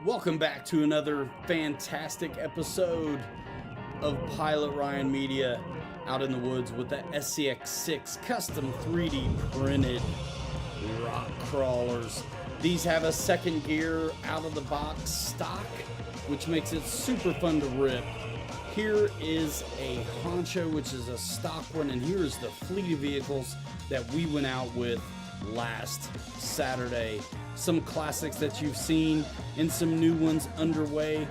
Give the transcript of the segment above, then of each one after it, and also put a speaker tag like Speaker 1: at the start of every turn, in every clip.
Speaker 1: Welcome back to another fantastic episode of Pilot Ryan Media out in the woods with the SCX6 custom 3D printed rock crawlers. These have a second gear out of the box stock, which makes it super fun to rip. Here is a Honcho, which is a stock one, and here is the fleet of vehicles that we went out with last Saturday. Some classics that you've seen and some new ones underway.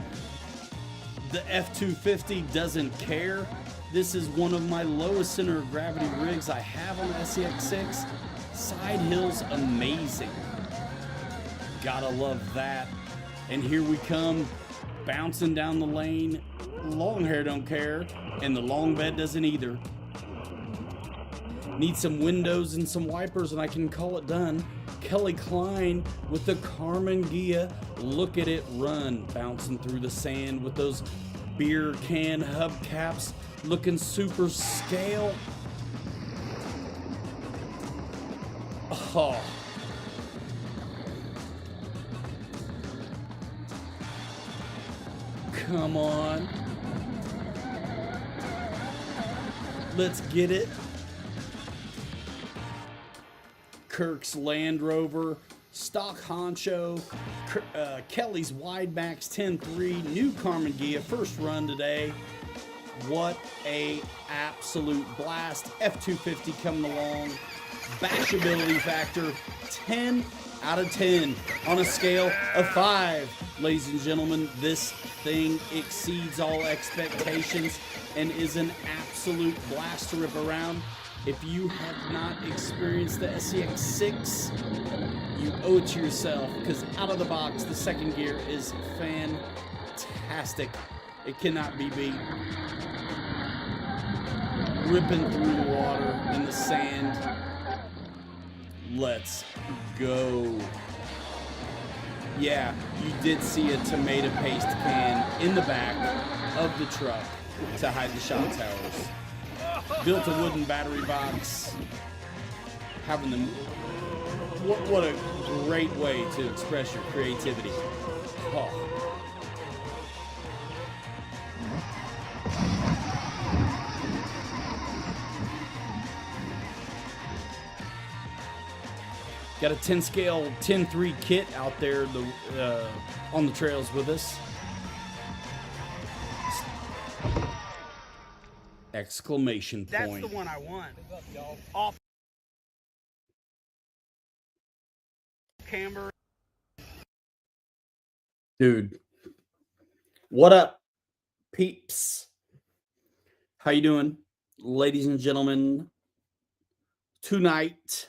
Speaker 1: The F250 doesn't care. This is one of my lowest center of gravity rigs I have on the SCX6. Side hills amazing. Gotta love that. And here we come, bouncing down the lane. Long hair don't care, and the long bed doesn't either. Need some windows and some wipers and I can call it done. Kelly Klein with the Carmen Gia. Look at it run, bouncing through the sand with those beer can hubcaps, looking super scale. Oh. Come on. Let's get it. Kirk's Land Rover, stock Honcho, Kelly's Wide Max 10.3, new Carmen Gia, first run today. What a absolute blast. F250 coming along. Bashability factor, 10 out of 10 on a scale of 5. Ladies and gentlemen, this thing exceeds all expectations and is an absolute blast to rip around. If you have not experienced the SCX6, you owe it to yourself, because out of the box, the second gear is fantastic. It cannot be beat. Ripping through the water and the sand. Let's go. Yeah, you did see a tomato paste can in the back of the truck to hide the shot towers. Built a wooden battery box. Having them. What a great way to express your creativity. Oh. Got a 10 scale 10.3 kit out there on the trails with us. Exclamation point.
Speaker 2: That's the one I want. Off camber.
Speaker 1: Dude. What up, peeps? How you doing? Ladies and gentlemen, tonight.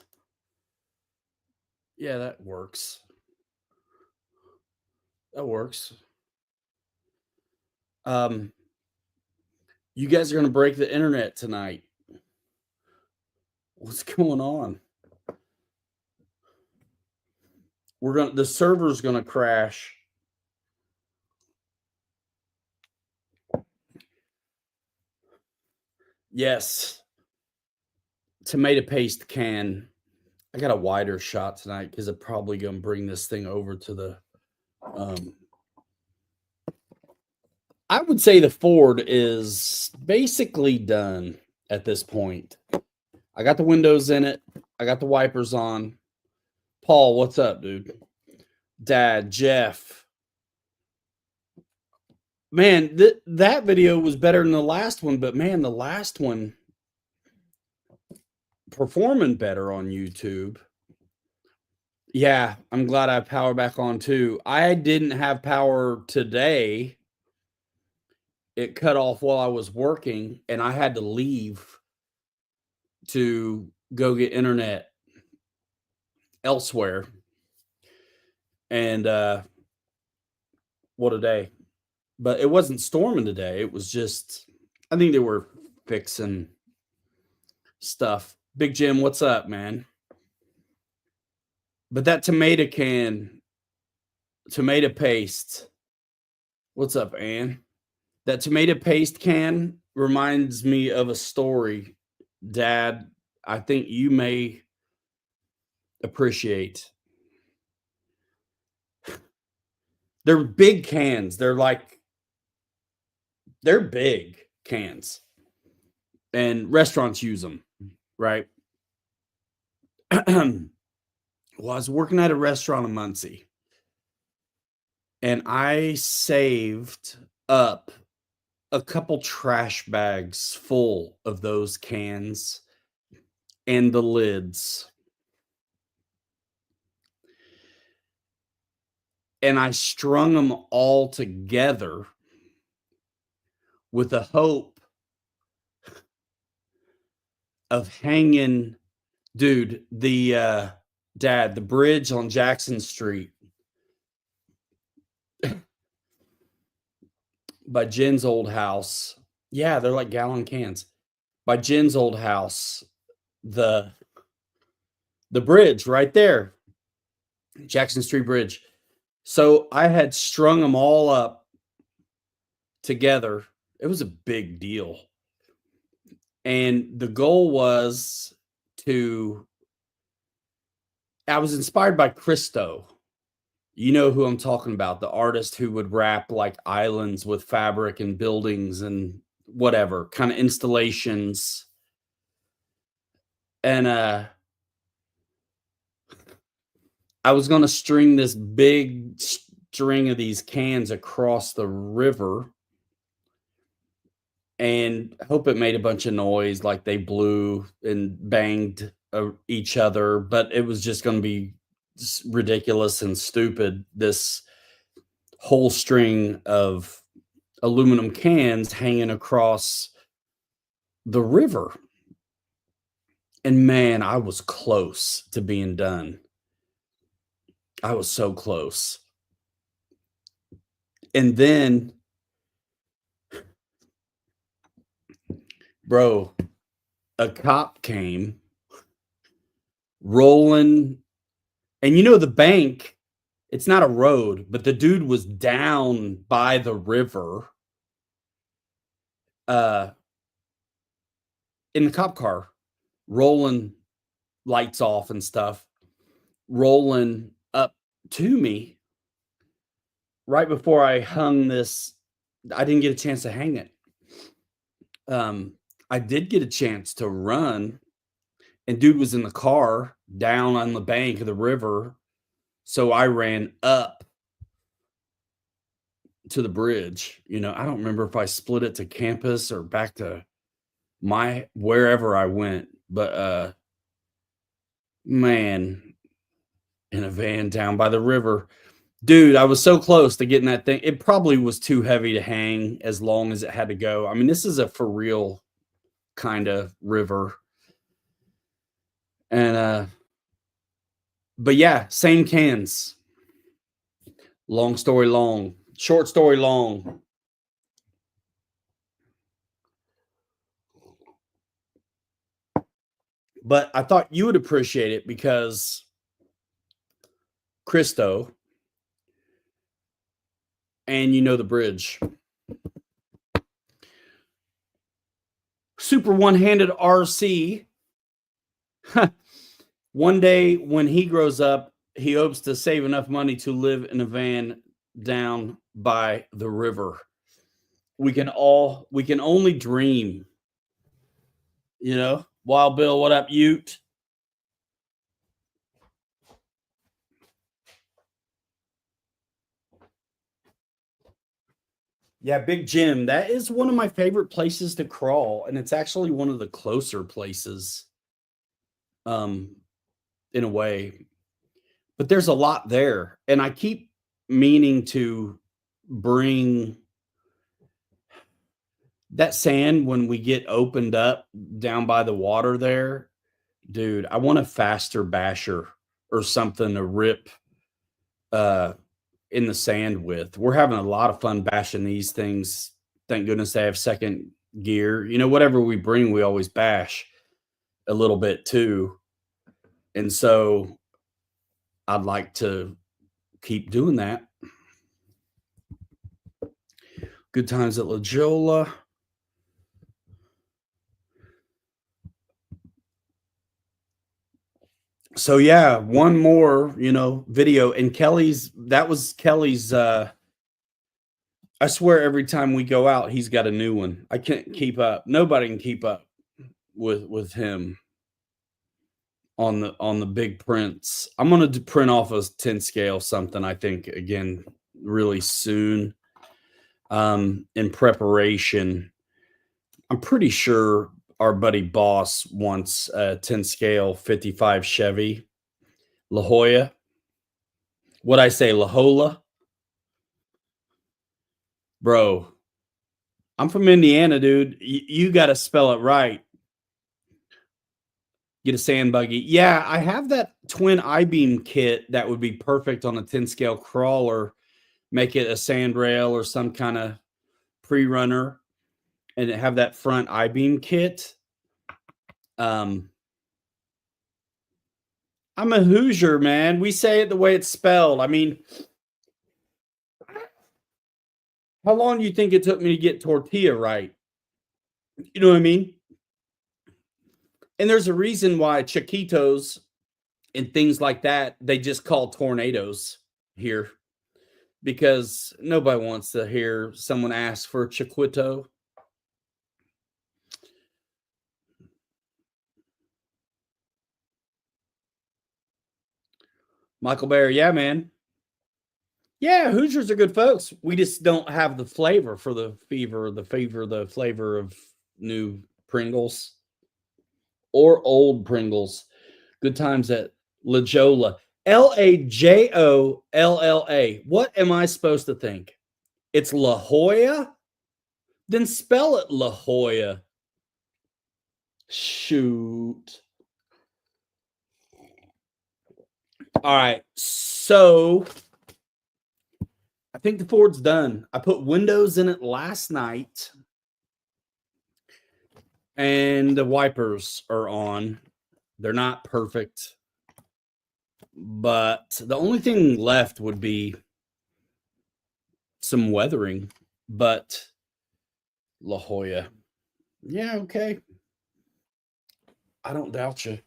Speaker 1: Yeah, that works. That works. You guys are going to break the internet tonight. What's going on? The server's going to crash. Yes. Tomato paste can. I got a wider shot tonight because I'm probably going to bring this thing over to the I would say the Ford is basically done at this point. I got the windows in it. I got the wipers on. Paul, what's up, dude? Dad, Jeff. Man, that video was better than the last one, but man, the last one performing better on YouTube. Yeah, I'm glad I have power back on too. I didn't have power today. It cut off while I was working, and I had to leave to go get internet elsewhere. And what a day. But it wasn't storming today. It was just, I think they were fixing stuff. Big Jim, what's up, man? But that tomato paste. What's up, Ann? That tomato paste can reminds me of a story, Dad, I think you may appreciate. They're big cans. They're big cans. And restaurants use them, right? Well, I was working at a restaurant in Muncie, and I saved up a couple trash bags full of those cans and the lids. And I strung them all together with the hope of hanging, dude, the bridge on Jackson Street by Jen's old house. Yeah, they're like gallon cans. By Jen's old house, the bridge right there, Jackson Street Bridge. So I had strung them all up together. It was a big deal. And the goal was I was inspired by Christo. You know who I'm talking about, the artist who would wrap like islands with fabric and buildings and whatever, kind of installations. And I was going to string this big string of these cans across the river and hope it made a bunch of noise, like they blew and banged each other, but it was just going to be ridiculous and stupid. This whole string of aluminum cans hanging across the river. And man, I was close to being done. I was so close. And then, bro, a cop came rolling. And you know, the bank, it's not a road, but the dude was down by the river in the cop car, rolling, lights off and stuff, rolling up to me right before I hung this. I didn't get a chance to hang it. I did get a chance to run, and dude was in the car down on the bank of the river. So I ran up to the bridge. You know, I don't remember if I split it to campus or back to wherever I went, but man, in a van down by the river. Dude, I was so close to getting that thing. It probably was too heavy to hang as long as it had to go. I mean, this is a for real kind of river. And but yeah, same cans. Long story long, short story long. But I thought you would appreciate it because Christo, and you know the bridge. Super one-handed RC. One day when he grows up, he hopes to save enough money to live in a van down by the river. We can only dream. You know, Wild Bill, what up, Ute? Yeah, Big Jim. That is one of my favorite places to crawl, and it's actually one of the closer places, in a way. But there's a lot there, and I keep meaning to bring that sand when we get opened up down by the water there. Dude, I want a faster basher or something to rip in the sand with. We're having a lot of fun bashing these things. Thank goodness they have second gear. You know, whatever we bring, we always bash a little bit too. And so I'd like to keep doing that. Good times at La Jolla. So yeah, one more, video, and that was Kelly's I swear every time we go out, he's got a new one. I can't keep up. Nobody can keep up with him on the big prints. I'm gonna print off a 10 scale something, I think, again, really soon. In preparation. I'm pretty sure our buddy Boss wants a 10 scale 55 Chevy La Jolla. What I say, La Jolla? Bro, I'm from Indiana, dude. You got to spell it right. Get a sand buggy. Yeah, I have that twin I-beam kit that would be perfect on a 10 scale crawler. Make it a sand rail or some kind of pre-runner and have that front I-beam kit. I'm a Hoosier, man. We say it the way it's spelled. I mean, how long do you think it took me to get tortilla right? You know what I mean? And there's a reason why Chiquitos and things like that, they just call tornadoes here because nobody wants to hear someone ask for a Chiquito. Michael Bear, yeah, man. Yeah, Hoosiers are good folks. We just don't have the flavor for the flavor of new Pringles or old Pringles. Good times at La Jolla. Lajolla. What am I supposed to think? It's La Jolla? Then spell it La Jolla. Shoot. All right. So I think the Ford's done. I put windows in it last night and the wipers are on. They're not perfect, but the only thing left would be some weathering. But La Jolla. Yeah, okay. I don't doubt you.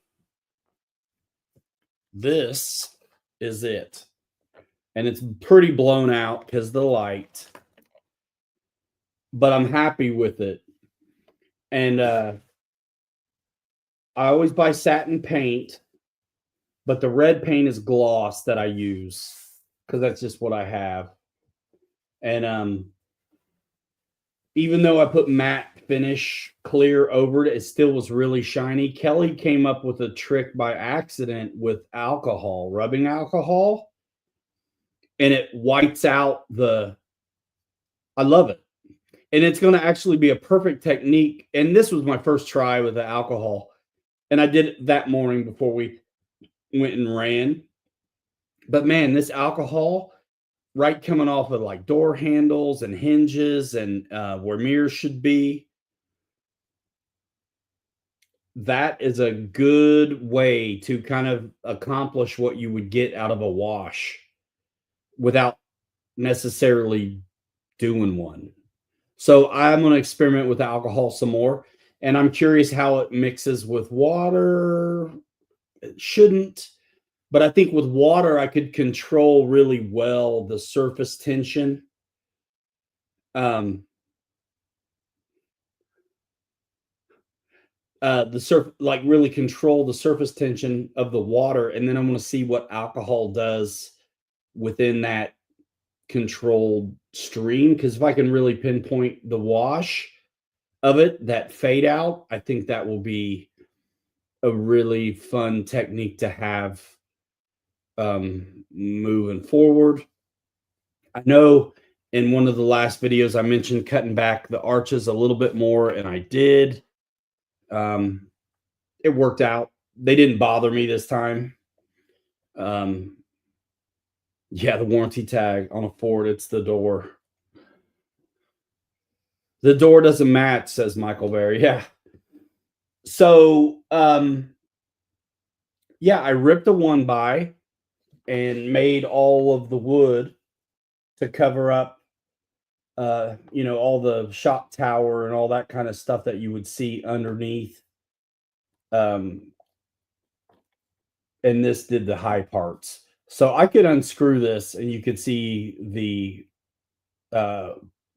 Speaker 1: This is it. And it's pretty blown out because of the light. But I'm happy with it. And I always buy satin paint, but the red paint is gloss that I use because that's just what I have. And even though I put matte finish clear over it, it still was really shiny. Kelly came up with a trick by accident with alcohol, rubbing alcohol, and it whites out I love it. And it's going to actually be a perfect technique. And this was my first try with the alcohol. And I did it that morning before we went and ran. But man, this alcohol, right coming off of like door handles and hinges and where mirrors should be, that is a good way to kind of accomplish what you would get out of a wash without necessarily doing one. So I'm going to experiment with alcohol some more, and I'm curious how it mixes with water. It shouldn't, but I think with water I could control really well the surface tension. Like really control the surface tension of the water, and then I'm going to see what alcohol does within that controlled stream, because if I can really pinpoint the wash of it, that fade out, I think that will be a really fun technique to have moving forward. I know in one of the last videos I mentioned cutting back the arches a little bit more, and I did. It worked out. They didn't bother me this time. Yeah, the warranty tag on a Ford, it's the door. The door doesn't match, says Michael Berry. Yeah. So, yeah, I ripped the one by and made all of the wood to cover up, all the shop tower and all that kind of stuff that you would see underneath. And this did the high parts. So I could unscrew this and you could see the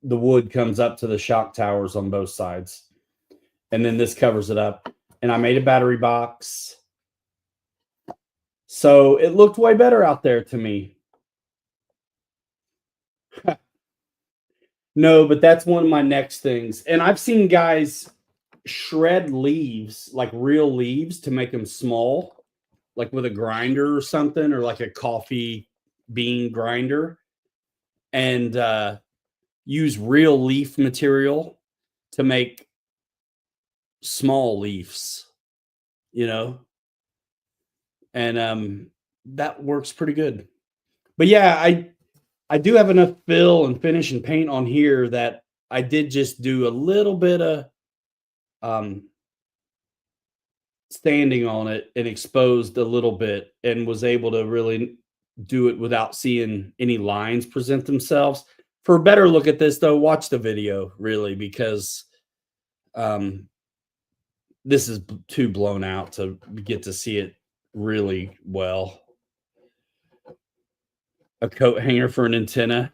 Speaker 1: the wood comes up to the shock towers on both sides. And then this covers it up. And I made a battery box. So it looked way better out there to me. No, but that's one of my next things. And I've seen guys shred leaves, like real leaves, to make them small, like with a grinder or something, or like a coffee bean grinder, and use real leaf material to make small leaves, you know, and that works pretty good. But yeah, I do have enough fill and finish and paint on here that I did just do a little bit of standing on it and exposed a little bit, and was able to really do it without seeing any lines present themselves. For a better look at this though, watch the video really, because this is too blown out to get to see it really well. A coat hanger for an antenna.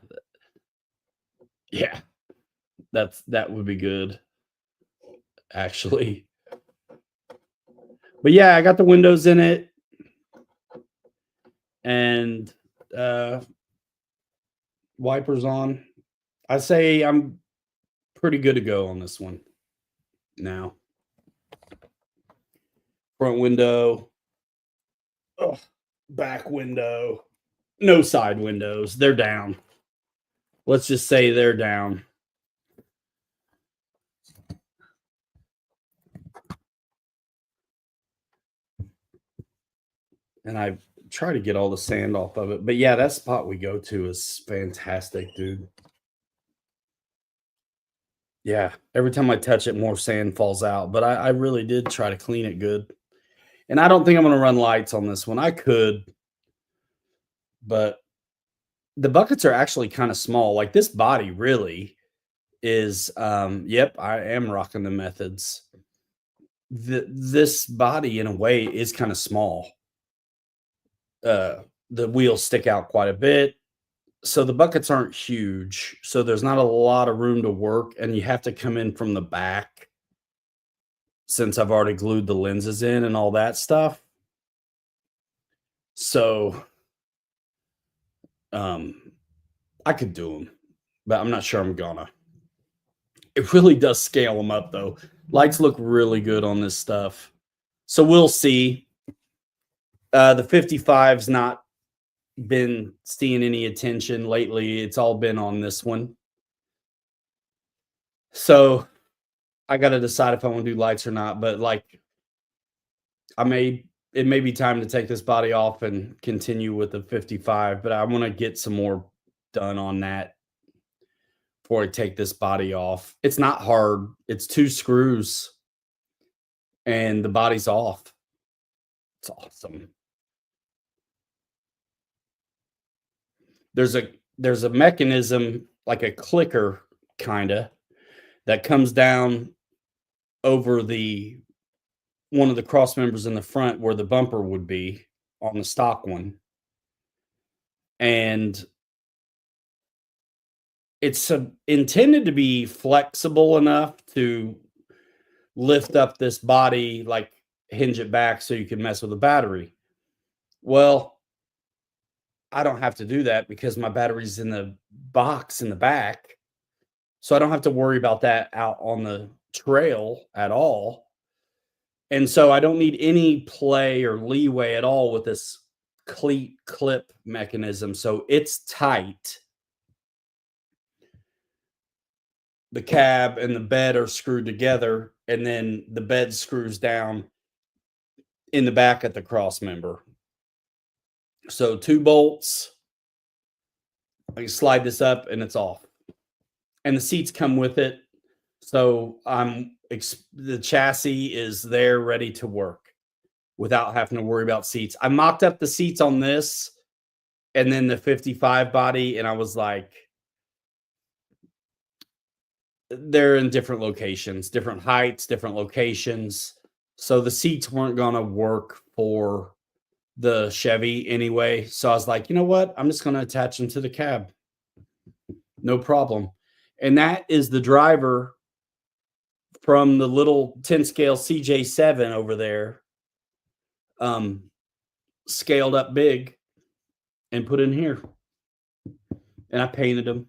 Speaker 1: Yeah, that would be good, actually. But yeah, I got the windows in it, and wipers on. I say I'm pretty good to go on this one now. Front window, back window, no side windows. They're down. Let's just say they're down. And I try to get all the sand off of it. But yeah, that spot we go to is fantastic, dude. Yeah, every time I touch it, more sand falls out. But I really did try to clean it good. And I don't think I'm going to run lights on this one. I could, but the buckets are actually kind of small. Like this body really is, yep, I am rocking the methods. This body in a way is kind of small. The wheels stick out quite a bit. So the buckets aren't huge. So there's not a lot of room to work, and you have to come in from the back since I've already glued the lenses in and all that stuff. So I could do them, but I'm not sure I'm gonna. It really does scale them up though. Lights look really good on this stuff. So we'll see. The 55's not been seeing any attention lately. It's all been on this one. So I got to decide if I want to do lights or not, but like it may be time to take this body off and continue with the 55, but I want to get some more done on that before I take this body off. It's not hard. It's 2 screws and the body's off. It's awesome. There's a mechanism, like a clicker kind of, that comes down over one of the cross members in the front where the bumper would be on the stock one. And it's intended to be flexible enough to lift up this body, like hinge it back so you can mess with the battery. Well, I don't have to do that because my battery's in the box in the back. So I don't have to worry about that out on the trail at all. And so I don't need any play or leeway at all with this cleat clip mechanism. So it's tight. The cab and the bed are screwed together, and then the bed screws down in the back at the cross member. So 2 bolts. I can slide this up and it's off. And the seats come with it. So the chassis is there ready to work without having to worry about seats. I mocked up the seats on this and then the 55 body, and I was like, they're in different locations, different heights, different locations. So the seats weren't going to work for the Chevy anyway. So I was like, you know what? I'm just going to attach them to the cab. No problem. And that is the driver from the little 10 scale CJ7 over there, um, scaled up big and put in here. And I painted him.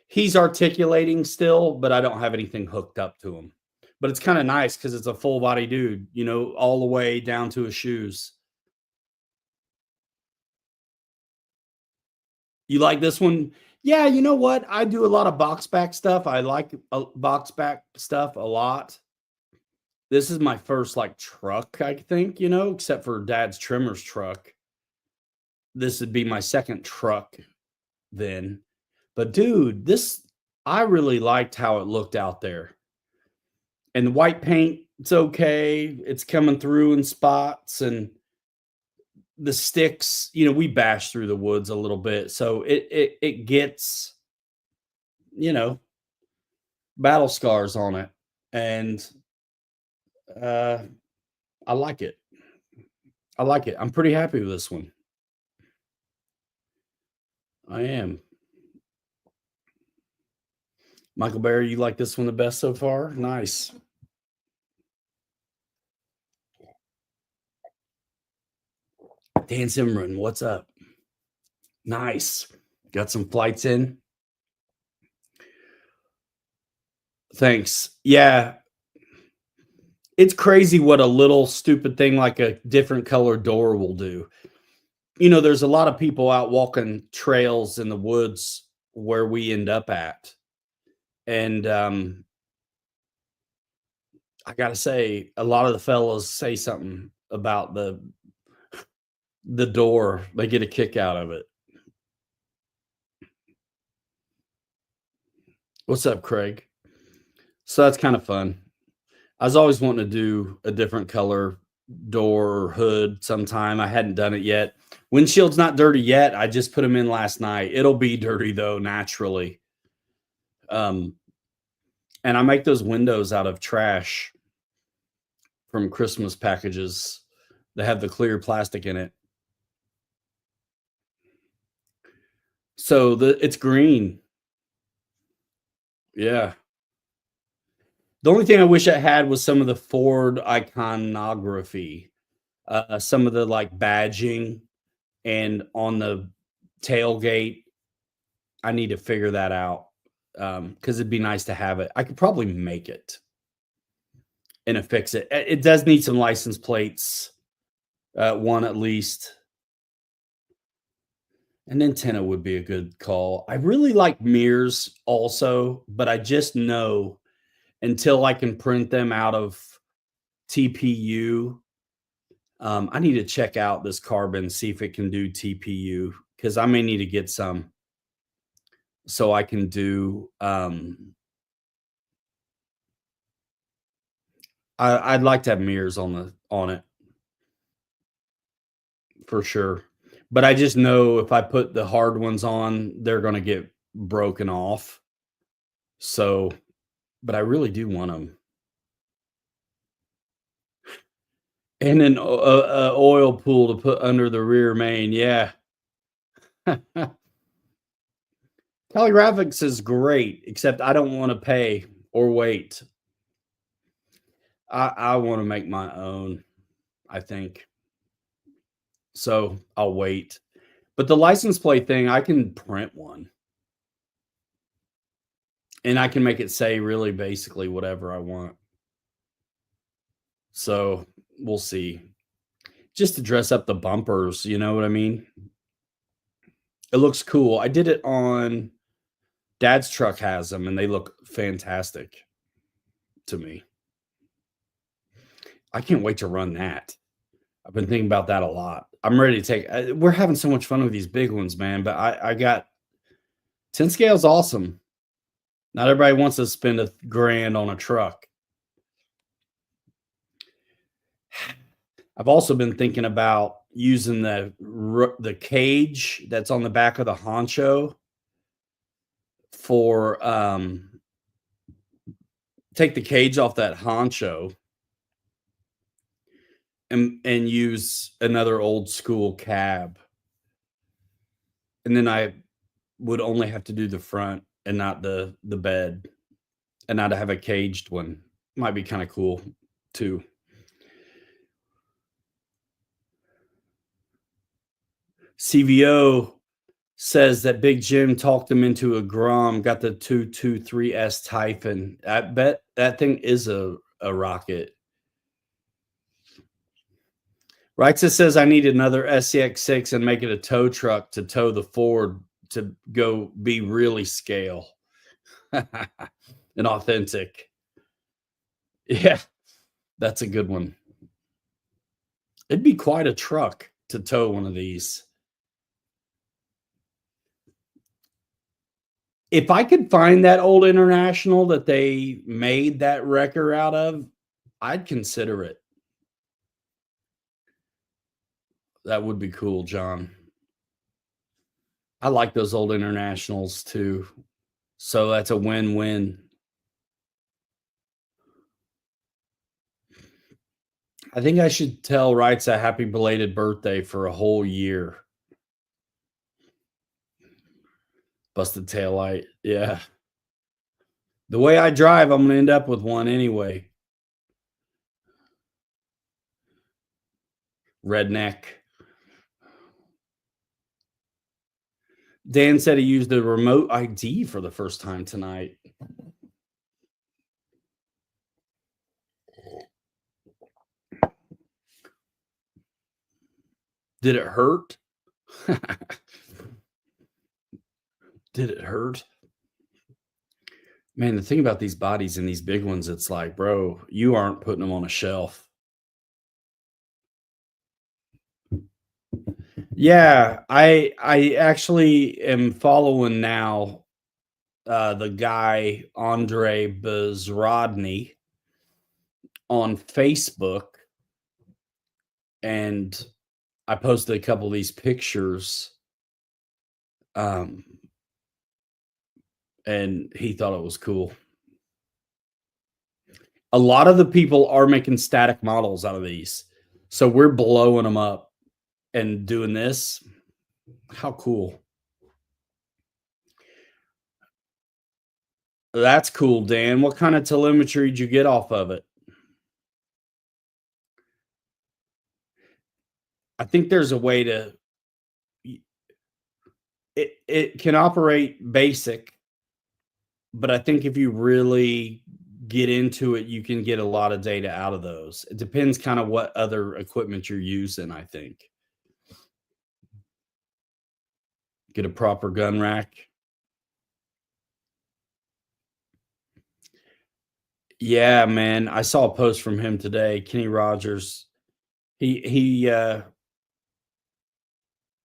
Speaker 1: He's articulating still, but I don't have anything hooked up to him. But it's kind of nice because it's a full body dude, you know, all the way down to his shoes. You like this one? Yeah, you know what? I do a lot of box back stuff. I like box back stuff a lot. This is my first like truck, I think, you know, except for Dad's trimmer's truck. This would be my second truck then. But dude, I really liked how it looked out there. And the white paint, it's okay. It's coming through in spots, and the sticks, you know, we bash through the woods a little bit. So it gets, you know, battle scars on it. And I like it. I like it. I'm pretty happy with this one. I am. Michael Barry, you like this one the best so far? Nice. Dan Simran, what's up? Nice. Got some flights in. Thanks. Yeah. It's crazy what a little stupid thing like a different color door will do. You know, there's a lot of people out walking trails in the woods where we end up at. And I gotta say, a lot of the fellows say something about the door. They get a kick out of it. What's up, Craig? So that's kind of fun. I was always wanting to do a different color door or hood sometime. I hadn't done it yet. Windshield's not dirty yet. I just put them in last night. It'll be dirty though, naturally. And I make those windows out of trash from Christmas packages that have the clear plastic in it. So it's green. Yeah. The only thing I wish I had was some of the Ford iconography, some of the like badging, and on the tailgate. I need to figure that out because it'd be nice to have it. I could probably make it and affix it. It does need some license plates, one at least. An antenna would be a good call. I really like mirrors also, but I just know until I can print them out of TPU, I need to check out this carbon, see if it can do TPU, because I may need to get some so I can do. I'd like to have mirrors on it for sure. But I just know if I put the hard ones on, they're going to get broken off. So, but I really do want them. And an oil pool to put under the rear main. Yeah. Polygraphics is great, except I don't want to pay or wait. I want to make my own, I think. So I'll wait. But the license plate thing, I can print one. And I can make it say really basically whatever I want. So we'll see. Just to dress up the bumpers, you know what I mean? It looks cool. I did it on Dad's truck has them, and they look fantastic to me. I can't wait to run that. I've been thinking about that a lot. I'm ready to take. We're having so much fun with these big ones, man. But I got 10 scale's awesome. Not everybody wants to spend $1,000 on a truck. I've also been thinking about using the cage that's on the back of the honcho for take the cage off that honcho and use another old school cab. And then I would only have to do the front and not the bed, and not to have a caged one. Might be kind of cool too. CVO says that Big Jim talked him into a Grom, got the 223S Typhon. I bet that thing is a rocket. Reixa says I need another SCX6 and make it a tow truck to tow the Ford to go be really scale and authentic. Yeah, that's a good one. It'd be quite a truck to tow one of these. If I could find that old International that they made that wrecker out of, I'd consider it. That would be cool, John. I like those old Internationals too. So that's a win-win. I think I should tell Wrights a happy belated birthday for a whole year. Busted taillight. Yeah. The way I drive, I'm going to end up with one anyway. Redneck. Dan said he used the remote ID for the first time tonight. Did it hurt? Did it hurt? Man, the thing about these bodies and these big ones, it's like, bro, you aren't putting them on a shelf. Yeah, I actually am following now the guy Andre Bezrodny on Facebook, and I posted a couple of these pictures, and he thought it was cool. A lot of the people are making static models out of these, so we're blowing them up and doing this. How cool. That's cool, Dan. What kind of telemetry did you get off of it? I think there's a way to it can operate basic, but I think if you really get into it, you can get a lot of data out of those. It depends kind of what other equipment you're using, I think. Get a proper gun rack. Yeah, man. I saw a post from him today, Kenny Rogers. He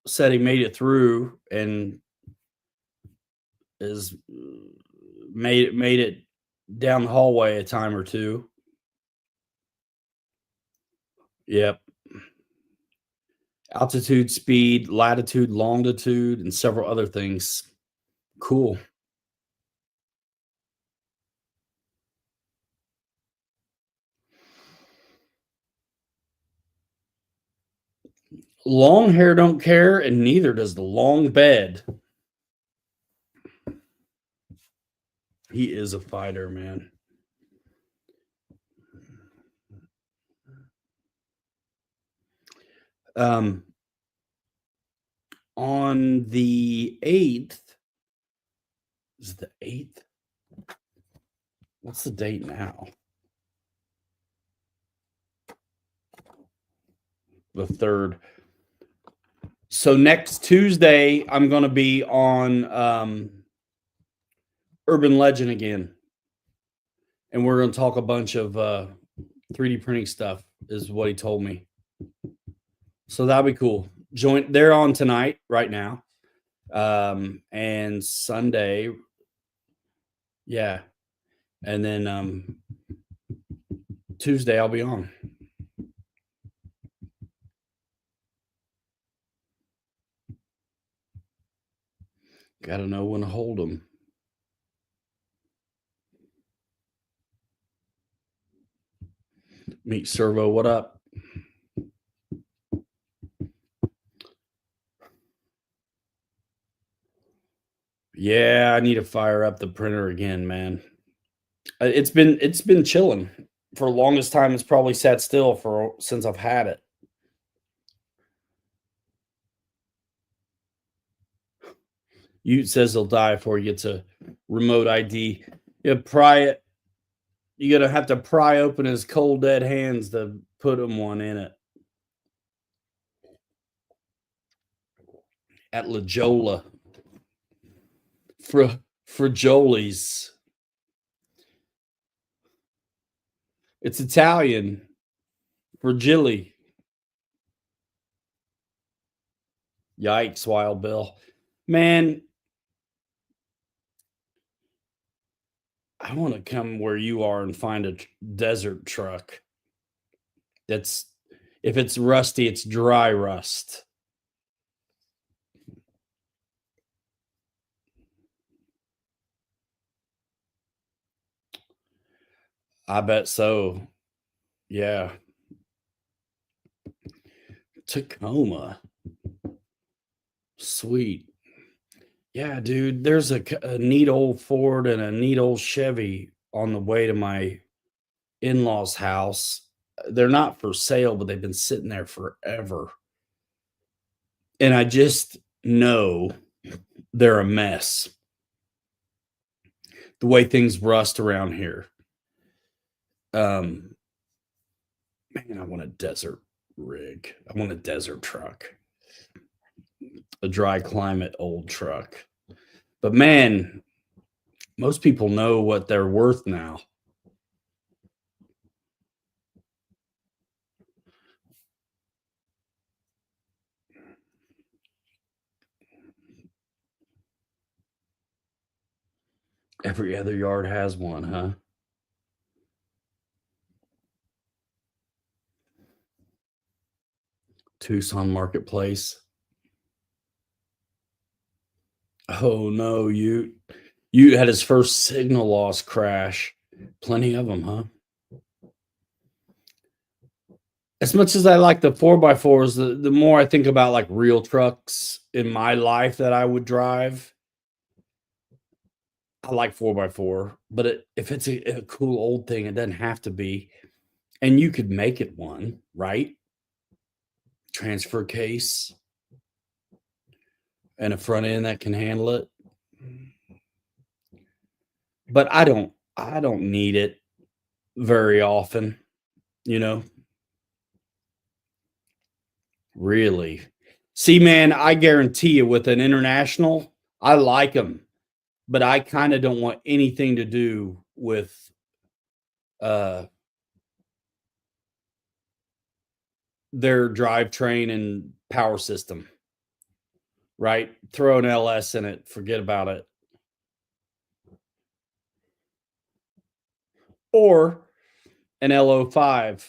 Speaker 1: said he made it through and is made it down the hallway a time or two. Yep. Altitude, speed, latitude, longitude, and several other things. Cool. Long hair don't care, and neither does the long bed. He is a fighter, man. On the 8th, is it the 8th? What's the date now? The 3rd. So next Tuesday, I'm going to be on Urban Legend again. And we're going to talk a bunch of 3D printing stuff, is what he told me. So that'll be cool. They're on tonight, right now. And Sunday, yeah. And then Tuesday, I'll be on. Got to know when to hold them. Meet Servo, what up? Yeah, I need to fire up the printer again, man. It's been chilling for the longest time. It's probably sat still for since I've had it. Ute says he'll die before he gets a remote ID. You pry it. You gotta have to pry open his cold dead hands to put him one in it. At La Jolla. Jolies. It's Italian for Jilly. Yikes, Wild Bill. Man, I want to come where you are and find a desert truck. That's if it's rusty, it's dry rust. I bet so. Yeah. Tacoma. Sweet. Yeah, dude. There's a neat old Ford and a neat old Chevy on the way to my in law's house. They're not for sale, but they've been sitting there forever. And I just know they're a mess. The way things rust around here. Man, I want a desert rig. I want a desert truck. A dry climate old truck. But man, most people know what they're worth now. Every other yard has one, huh? Tucson Marketplace. Oh no, you had his first signal loss crash. Plenty of them, huh? As much as I like the 4x4s, the more I think about like real trucks in my life that I would drive, I like 4x4. But if it's a cool old thing, it doesn't have to be. And you could make it one, right? Transfer case and a front end that can handle it. But I don't need it very often, you know. Really. See, man, I guarantee you with an international, I like them, but I kind of don't want anything to do with uh their drivetrain and power system, right? Throw an LS in it, forget about it. Or an LO5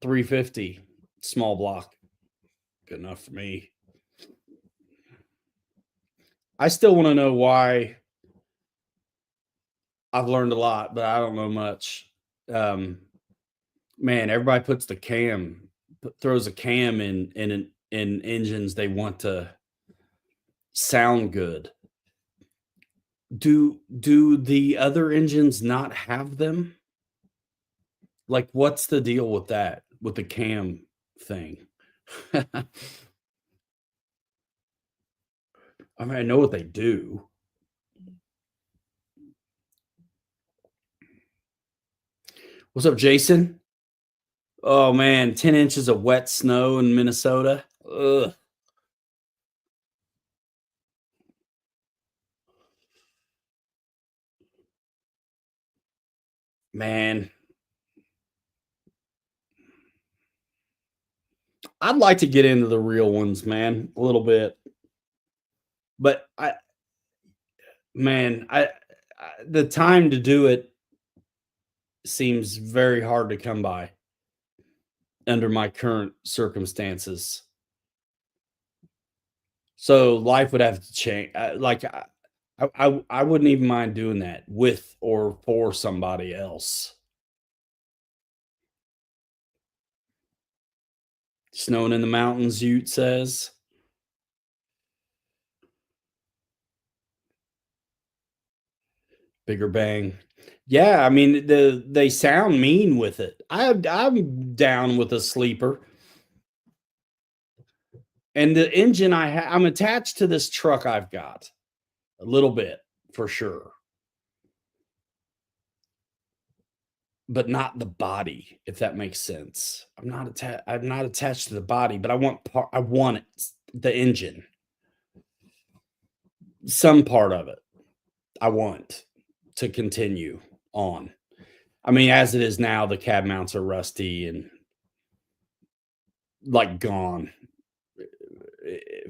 Speaker 1: 350 small block. Good enough for me. I still want to know why. I've learned a lot, but I don't know much. Um, Man, everybody puts the cam, throws a cam in engines they want to sound good. Do the other engines not have them? Like, what's the deal with that? With the cam thing? I mean, I know what they do. What's up, Jason? Oh man, 10 inches of wet snow in Minnesota. Ugh, man. I'd like to get into the real ones, man, a little bit. But man, the time to do it seems very hard to come by under my current circumstances. So life would have to change. I wouldn't even mind doing that with or for somebody else. Snowing in the mountains, Ute says. Bigger bang. Yeah, I mean they sound mean with it. I'm down with a sleeper. And the engine I'm attached to this truck I've got a little bit for sure, but not the body, if that makes sense. I'm not attached to the body, but I want it, the engine. Some part of it I want to continue on. I mean, as it is now, the cab mounts are rusty and like gone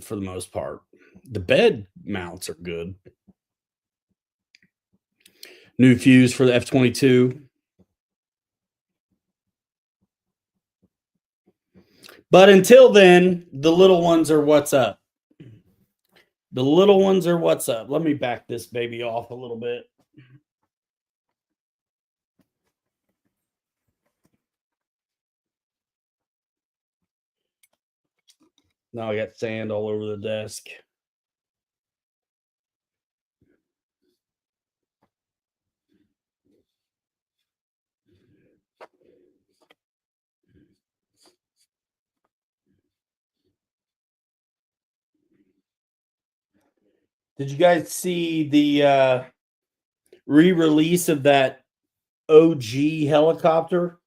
Speaker 1: for the most part. The bed mounts are good. New fuse for the F-22. But until then, the little ones are what's up. The little ones are what's up. Let me back this baby off a little bit. Now I got sand all over the desk. Did you guys see the re-release of that OG helicopter?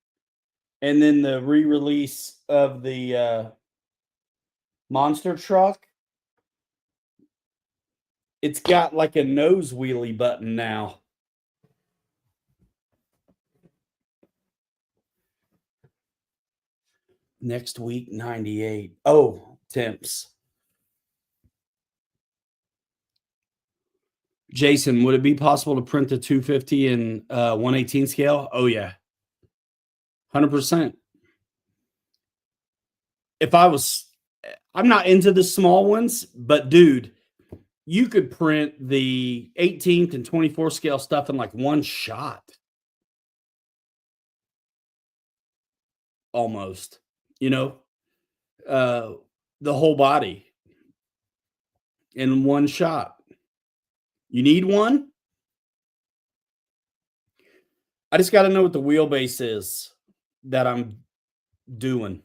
Speaker 1: And then the re-release of the monster truck? It's got like a nose wheelie button now. Next week, 98. Oh, temps. Jason, would it be possible to print the 250 in 1/18 scale? Oh yeah, 100%. I'm not into the small ones, but dude, you could print the 18th and 24 scale stuff in like one shot, almost. You know, the whole body in one shot. You need one? I just got to know what the wheelbase is that I'm doing.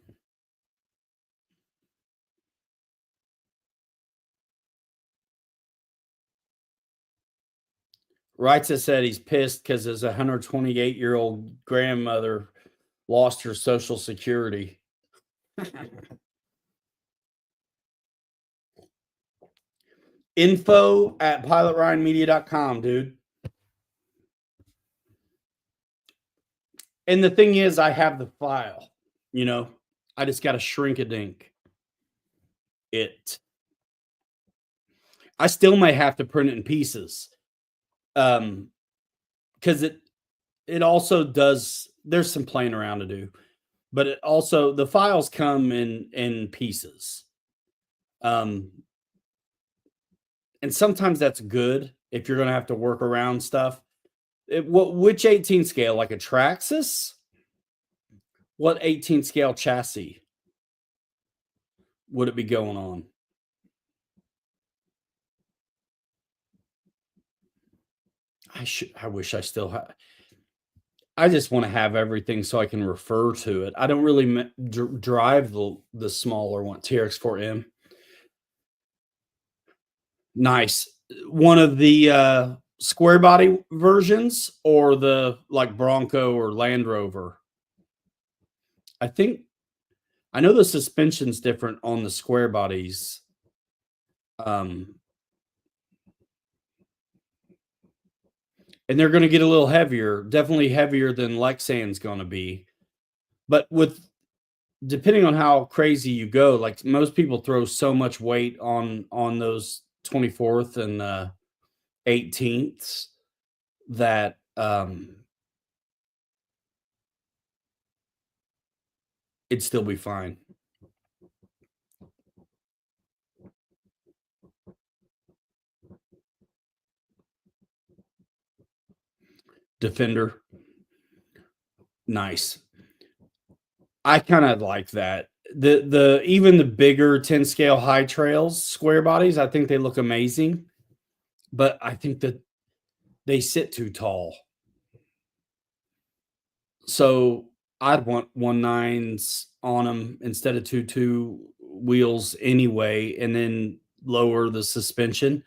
Speaker 1: Wrights has said he's pissed because his 128-year-old grandmother lost her Social Security. info@pilotryanmedia.com, dude. And the thing is, I have the file, you know, I just got to shrink a dink it. I still may have to print it in pieces. Because it also does, there's some playing around to do, but it also, the files come in pieces. And sometimes that's good if you're going to have to work around stuff. Which 18 scale? Like a Traxxas? What 18 scale chassis would it be going on? I wish I still had. I just want to have everything so I can refer to it. I don't really drive the smaller one, TRX4M. Nice. One of the square body versions or the like Bronco or Land Rover? I know the suspension's different on the square bodies. And they're going to get a little heavier, definitely heavier than Lexan's going to be. But depending on how crazy you go, like most people throw so much weight on those 24th and 18ths that it'd still be fine. Defender. Nice. I kind of like that. Even the bigger 10 scale high trails, square bodies, I think they look amazing. But I think that they sit too tall. So I'd want 1.9s on them instead of 2.2 wheels anyway, and then lower the suspension.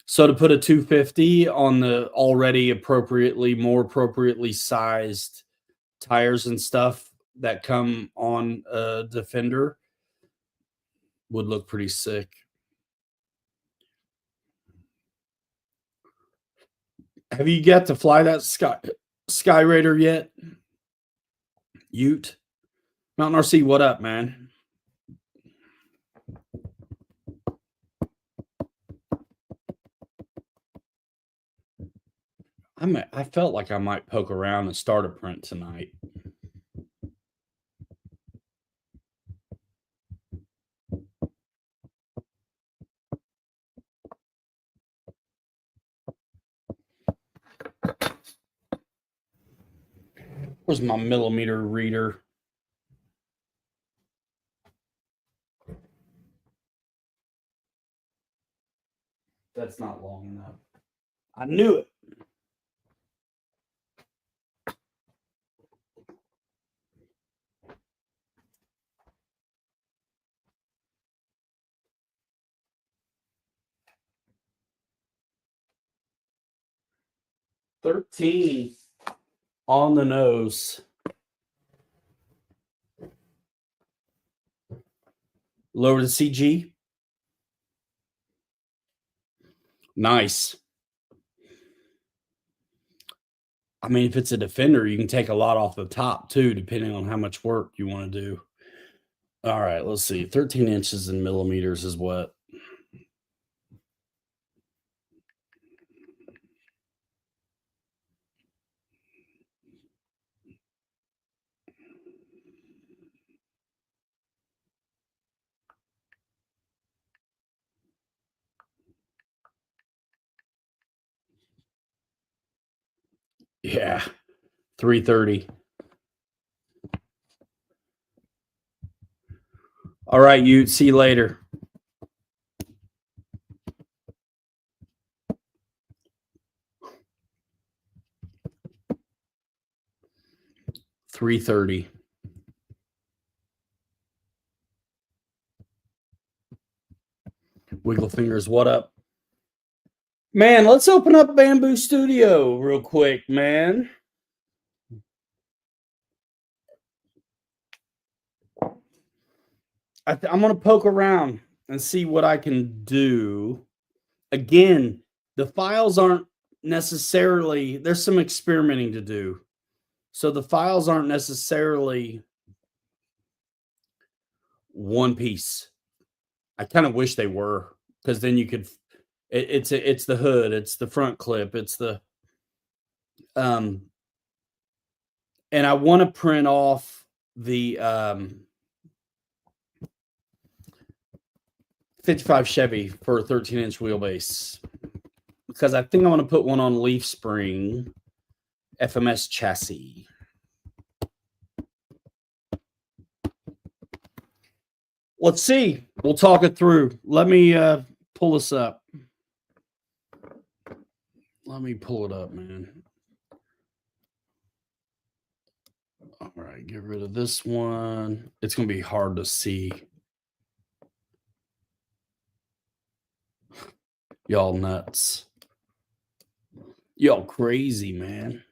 Speaker 1: So to put a 250 on the already more appropriately sized tires and stuff that come on a Defender would look pretty sick. Have you got to fly that Sky Raider yet? Ute? Mountain RC, what up, man? I felt like I might poke around and start a print tonight. Where's my millimeter reader? That's not long enough. I knew it. $13 on the nose. Lower the CG. Nice. I mean, if it's a Defender, you can take a lot off the top too, depending on how much work you want to do. All right, let's see. 13 inches in millimeters is what? Yeah, 330. All right, you see you later. $330. Wiggle fingers, what up? Man, let's open up Bamboo Studio real quick, man. I'm going to poke around and see what I can do. Again, the files aren't necessarily, there's some experimenting to do. So the files aren't necessarily one piece. I kind of wish they were, because then you could, it's the hood, it's the front clip, it's the, and I want to print off the 55 Chevy for a 13-inch wheelbase, because I think I want to put one on leaf spring FMS chassis. Let's see. We'll talk it through. Let me pull this up. Let me pull it up, man. All right, get rid of this one. It's going to be hard to see. Y'all nuts. Y'all crazy, man.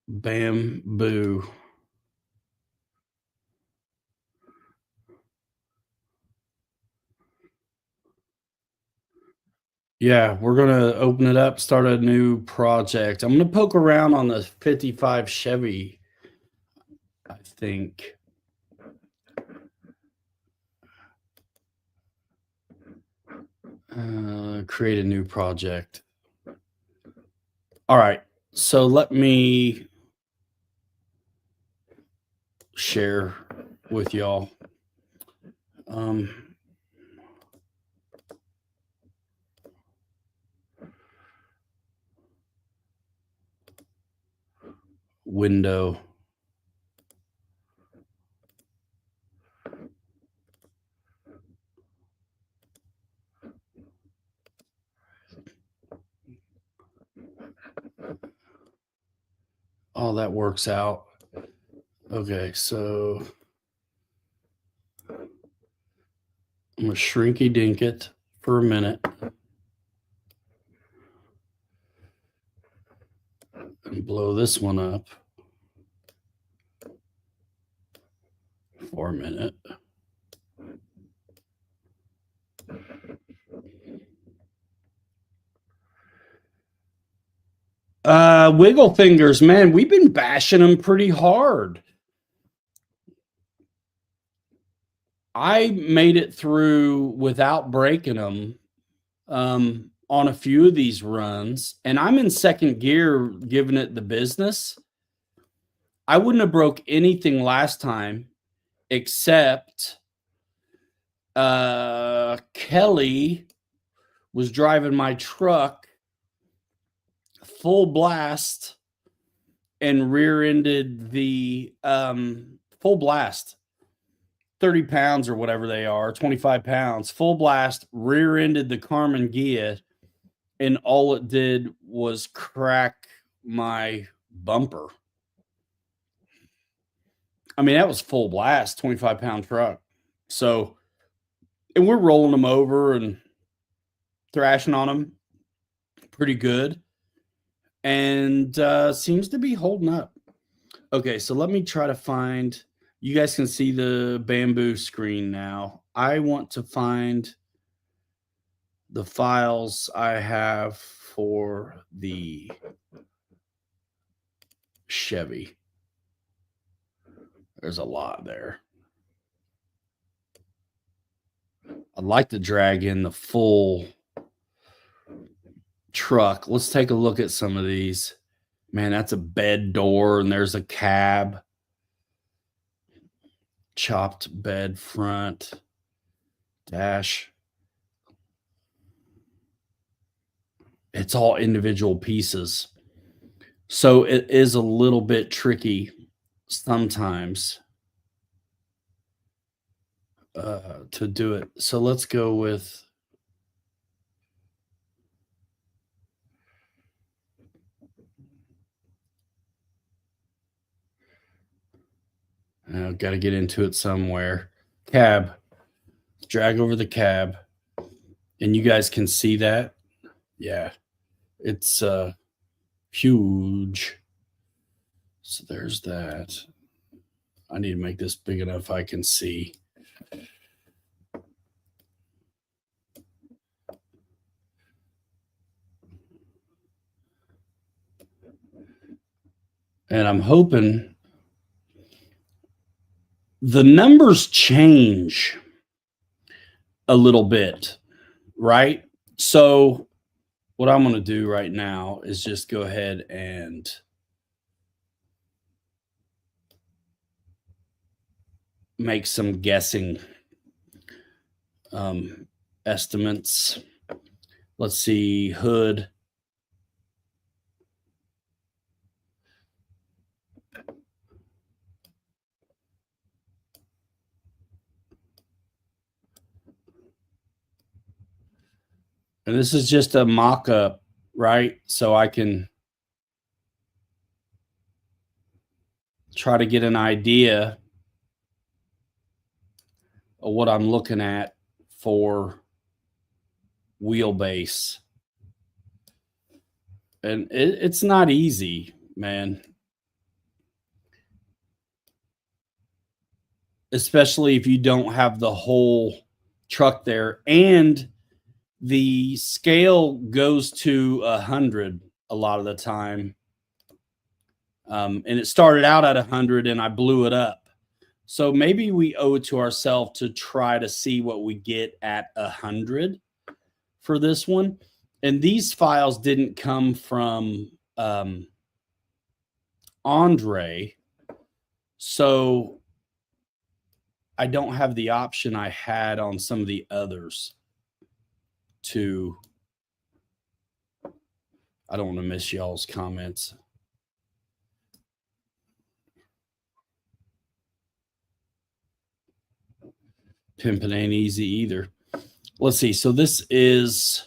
Speaker 1: Bamboo. Yeah, we're going to open it up, start a new project. I'm going to poke around on the 55 Chevy, I think. Create a new project. All right, so let me share with y'all. Window. Oh, that works out. Okay, so I'm going to shrinky dink it for a minute and blow this one up for a minute. Wiggle fingers, man, we've been bashing them pretty hard. I made it through without breaking them on a few of these runs, and I'm in second gear giving it the business. I wouldn't have broke anything last time except Kelly was driving my truck full blast and rear-ended the full blast, 30 pounds or whatever they are, 25 pounds, full blast, rear-ended the Carmen Ghia, and all it did was crack my bumper. I mean, that was full blast, 25-pound truck. So, and we're rolling them over and thrashing on them pretty good, and seems to be holding up. Okay, so let me try to find, you guys can see the bamboo screen now. I want to find the files I have for the Chevy. There's a lot there. I'd like to drag in the full truck. Let's take a look at some of these. Man, that's a bed door, and there's a cab. Chopped bed front. Dash. It's all individual pieces. So it is a little bit tricky sometimes to do it. So let's go with got to get into it somewhere. Cab. Drag over the cab. And you guys can see that. Yeah. It's huge. So there's that. I need to make this big enough I can see. And I'm hoping the numbers change a little bit, right? So what I'm going to do right now is just go ahead and make some guessing estimates. Let's see, hood. And this is just a mock-up, right? So I can try to get an idea of what I'm looking at for wheelbase. And it's not easy, man. Especially if you don't have the whole truck there. And the scale goes to 100 a lot of the time. And it started out at 100 and I blew it up. So maybe we owe it to ourselves to try to see what we get at 100 for this one. And these files didn't come from Andre. So I don't have the option I had on some of the others to, I don't want to miss y'all's comments. Pimping ain't easy either. Let's see. So this is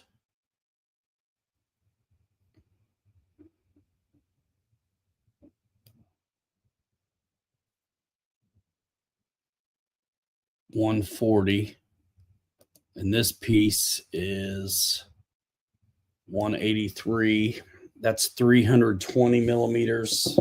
Speaker 1: 140. And this piece is 183. That's 320 millimeters.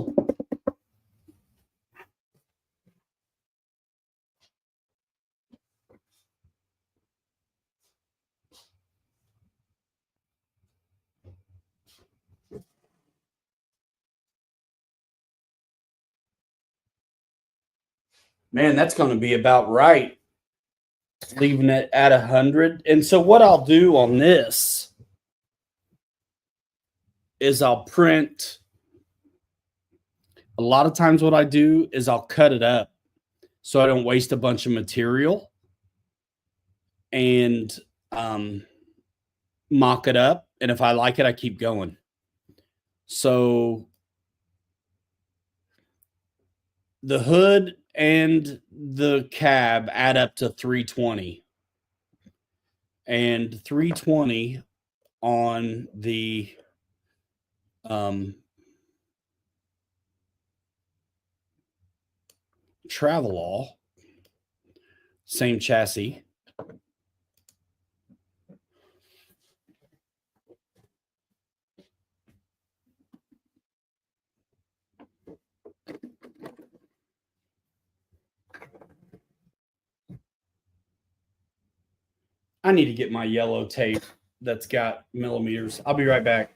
Speaker 1: Man, that's going to be about right. Leaving it at 100. And so what I'll do on this is I'll print. A lot of times what I do is I'll cut it up so I don't waste a bunch of material, and mock it up. And if I like it, I keep going. So the hood and the cab add up to 320, and 320 on the Travelall, same chassis. I need to get my yellow tape that's got millimeters. I'll be right back.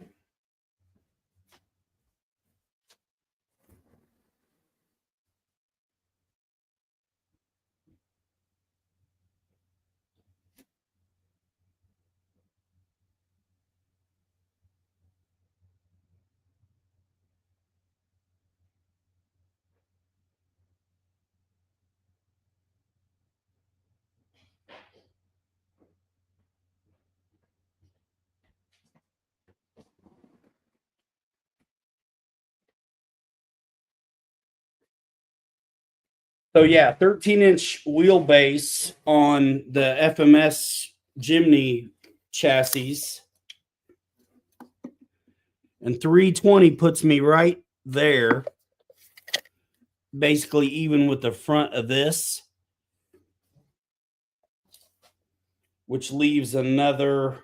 Speaker 1: So yeah, 13-inch wheelbase on the FMS Jimny chassis, and 320 puts me right there, basically even with the front of this, which leaves another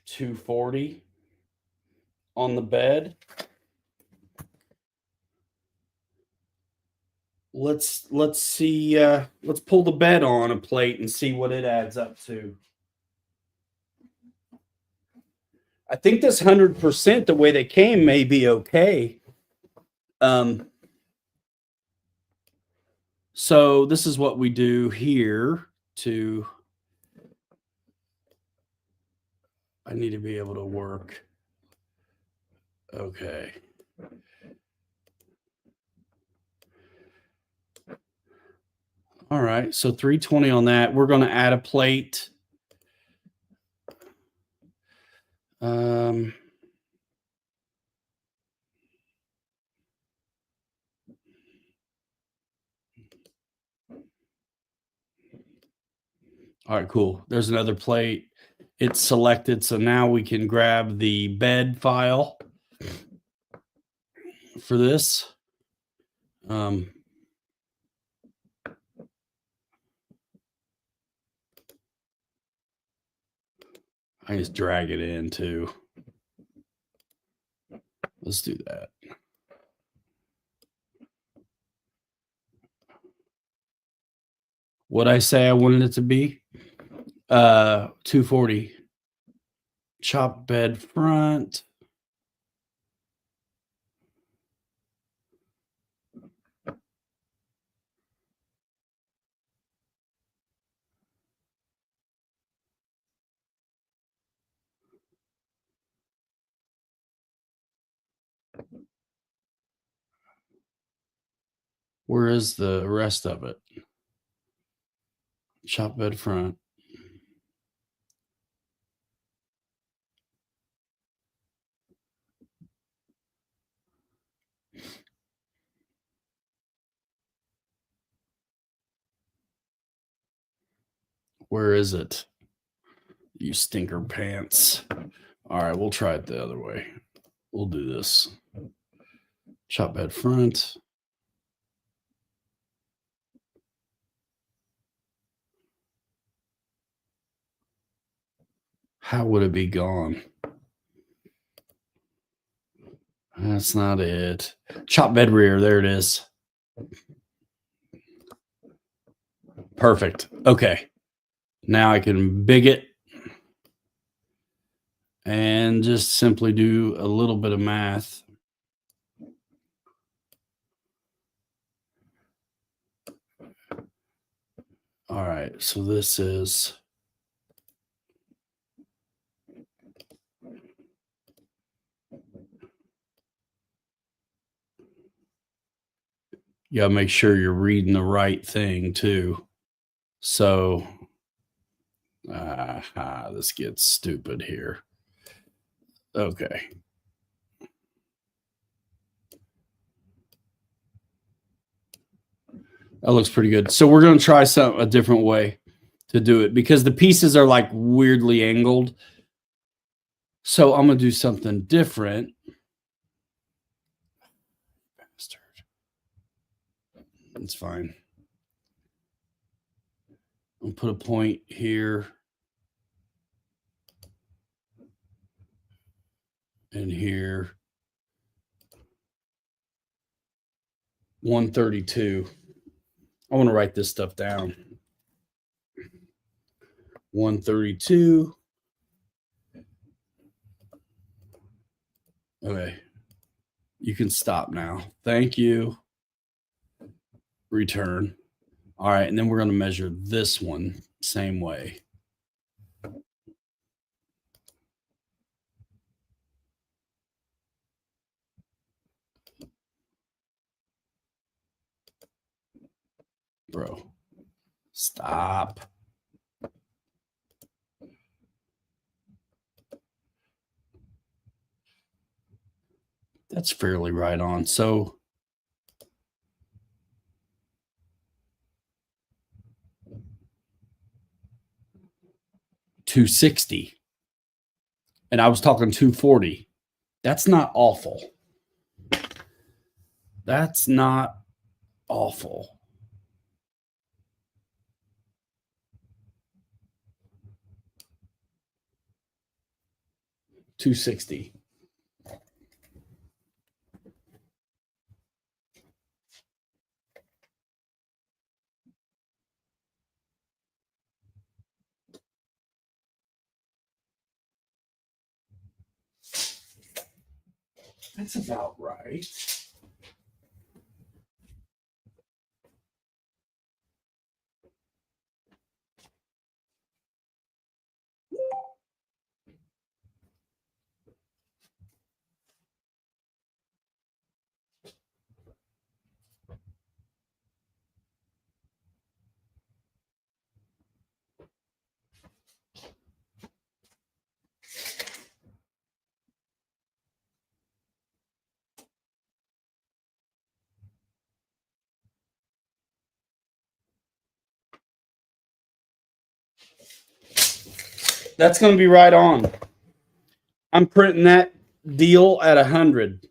Speaker 1: 240 on the bed. Let's see. Let's pull the bed on a plate and see what it adds up to. I think this 100%, the way they came, may be okay. So this is what we do here to. I need to be able to work. Okay. All right, so 320 on that. We're going to add a plate. All right, cool. There's another plate. It's selected, so now we can grab the bed file for this. I just drag it in too. Let's do that. What'd I say I wanted it to be? 240. Chop bed front. Where is the rest of it? Chop bed front. Where is it? You stinker pants. All right, we'll try it the other way. We'll do this. Chop bed front. How would it be gone? That's not it. Chop bed rear. There it is. Perfect. Okay. Now I can big it and just simply do a little bit of math. All right. So this is you gotta make sure you're reading the right thing too. So this gets stupid here. Okay. That looks pretty good. So we're going to try a different way to do it because the pieces are like weirdly angled. So I'm going to do something different. Bastard. It's fine. I'll put a point here. And here. 132. I want to write this stuff down. 132. Okay. You can stop now. Thank you. Return. All right. And then we're going to measure this one same way. Bro, stop. That's fairly right on. So $260. And I was talking $240. That's not awful. That's not awful. $260. That's about right. That's going to be right on. I'm printing that deal at 100.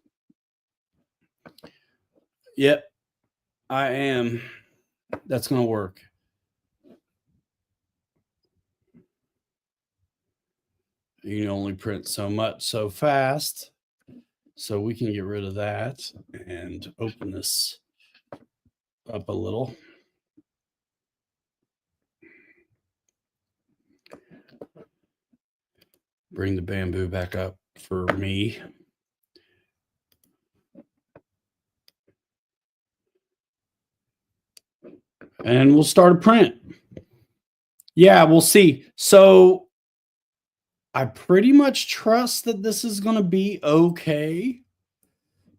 Speaker 1: Yep, I am. That's going to work. You can only print so much so fast. So we can get rid of that and open this up a little. Bring the bamboo back up for me. And we'll start a print. Yeah, we'll see. So I pretty much trust that this is going to be okay.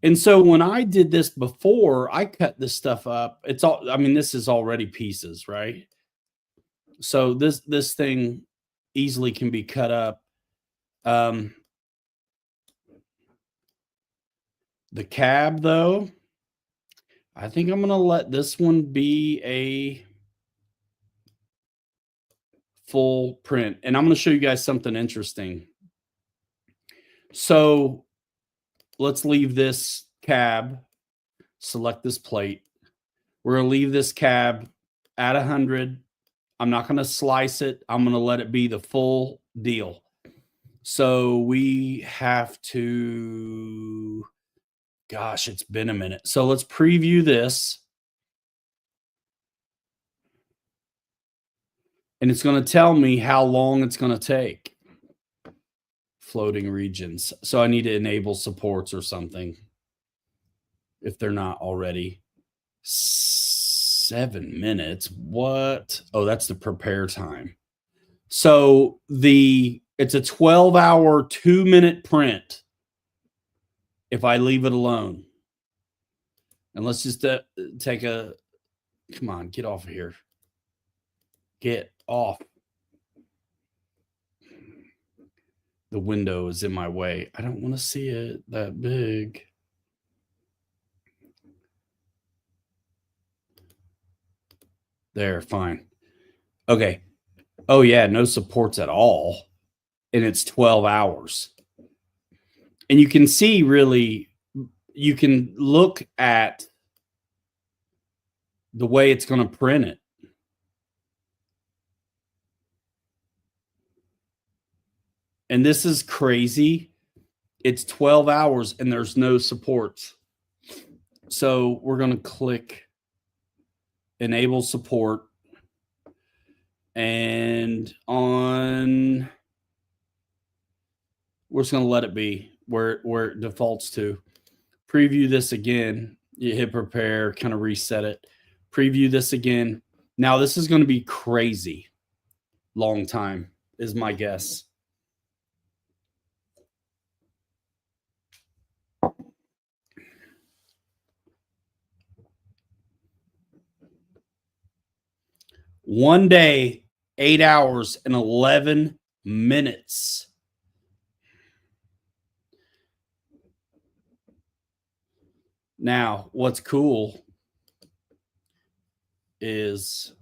Speaker 1: And so when I did this before, I cut this stuff up. It's all, I mean, this is already pieces, right? So this thing easily can be cut up. The cab, though, I think I'm going to let this one be a full print. And I'm going to show you guys something interesting. So let's leave this cab, select this plate. We're going to leave this cab at 100. I'm not going to slice it. I'm going to let it be the full deal. So we have to, gosh, it's been a minute. So let's preview this. And it's going to tell me how long it's going to take. Floating regions. So I need to enable supports or something if they're not already. 7 minutes. What? Oh, that's the prepare time. So it's a 12-hour, 2-minute print if I leave it alone. And let's just take a, come on, get off of here. Get off. The window is in my way. I don't want to see it that big. There, fine. Okay. Oh, yeah, no supports at all. And it's 12 hours. And you can see really, you can look at the way it's going to print it. And this is crazy. It's 12 hours and there's no supports. So we're going to click enable support. And we're just going to let it be where it defaults to. Preview this again. You hit prepare, kind of reset it. Preview this again. Now this is going to be crazy long time is my guess. One day, 8 hours and 11 minutes. Now, what's cool is,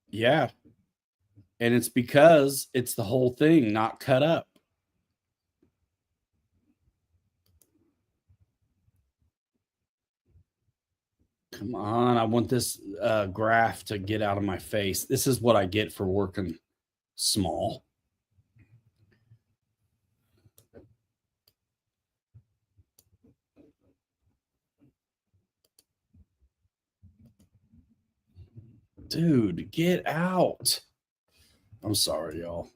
Speaker 1: yeah, and it's because it's the whole thing, not cut up. Come on, I want this graph to get out of my face. This is what I get for working small. Dude, get out. I'm sorry, y'all.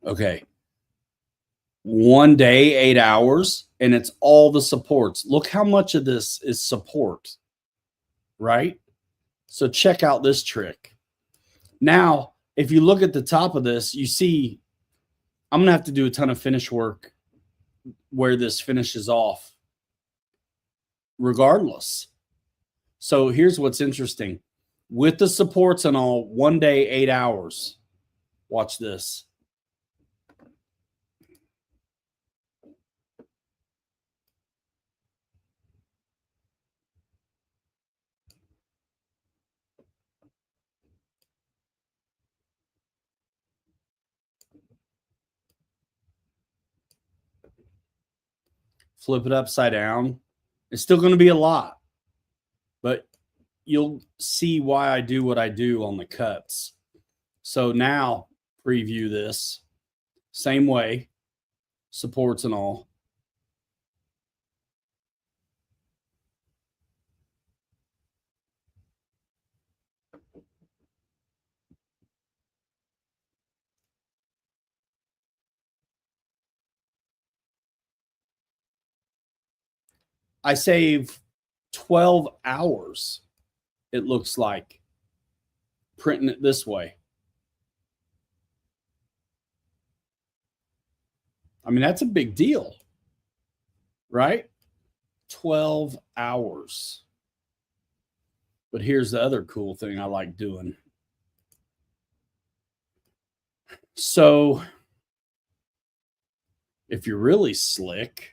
Speaker 1: Okay. One day, 8 hours, and it's all the supports. Look how much of this is support, right? So check out this trick. Now, if you look at the top of this, you see I'm going to have to do a ton of finish work where this finishes off regardless. So here's what's interesting. With the supports and all, one day, 8 hours. Watch this. Flip it upside down. It's still going to be a lot, but you'll see why I do what I do on the cuts. So now preview this same way, supports and all. I save 12 hours, it looks like, printing it this way. I mean, that's a big deal, right? 12 hours. But here's the other cool thing I like doing. So if you're really slick,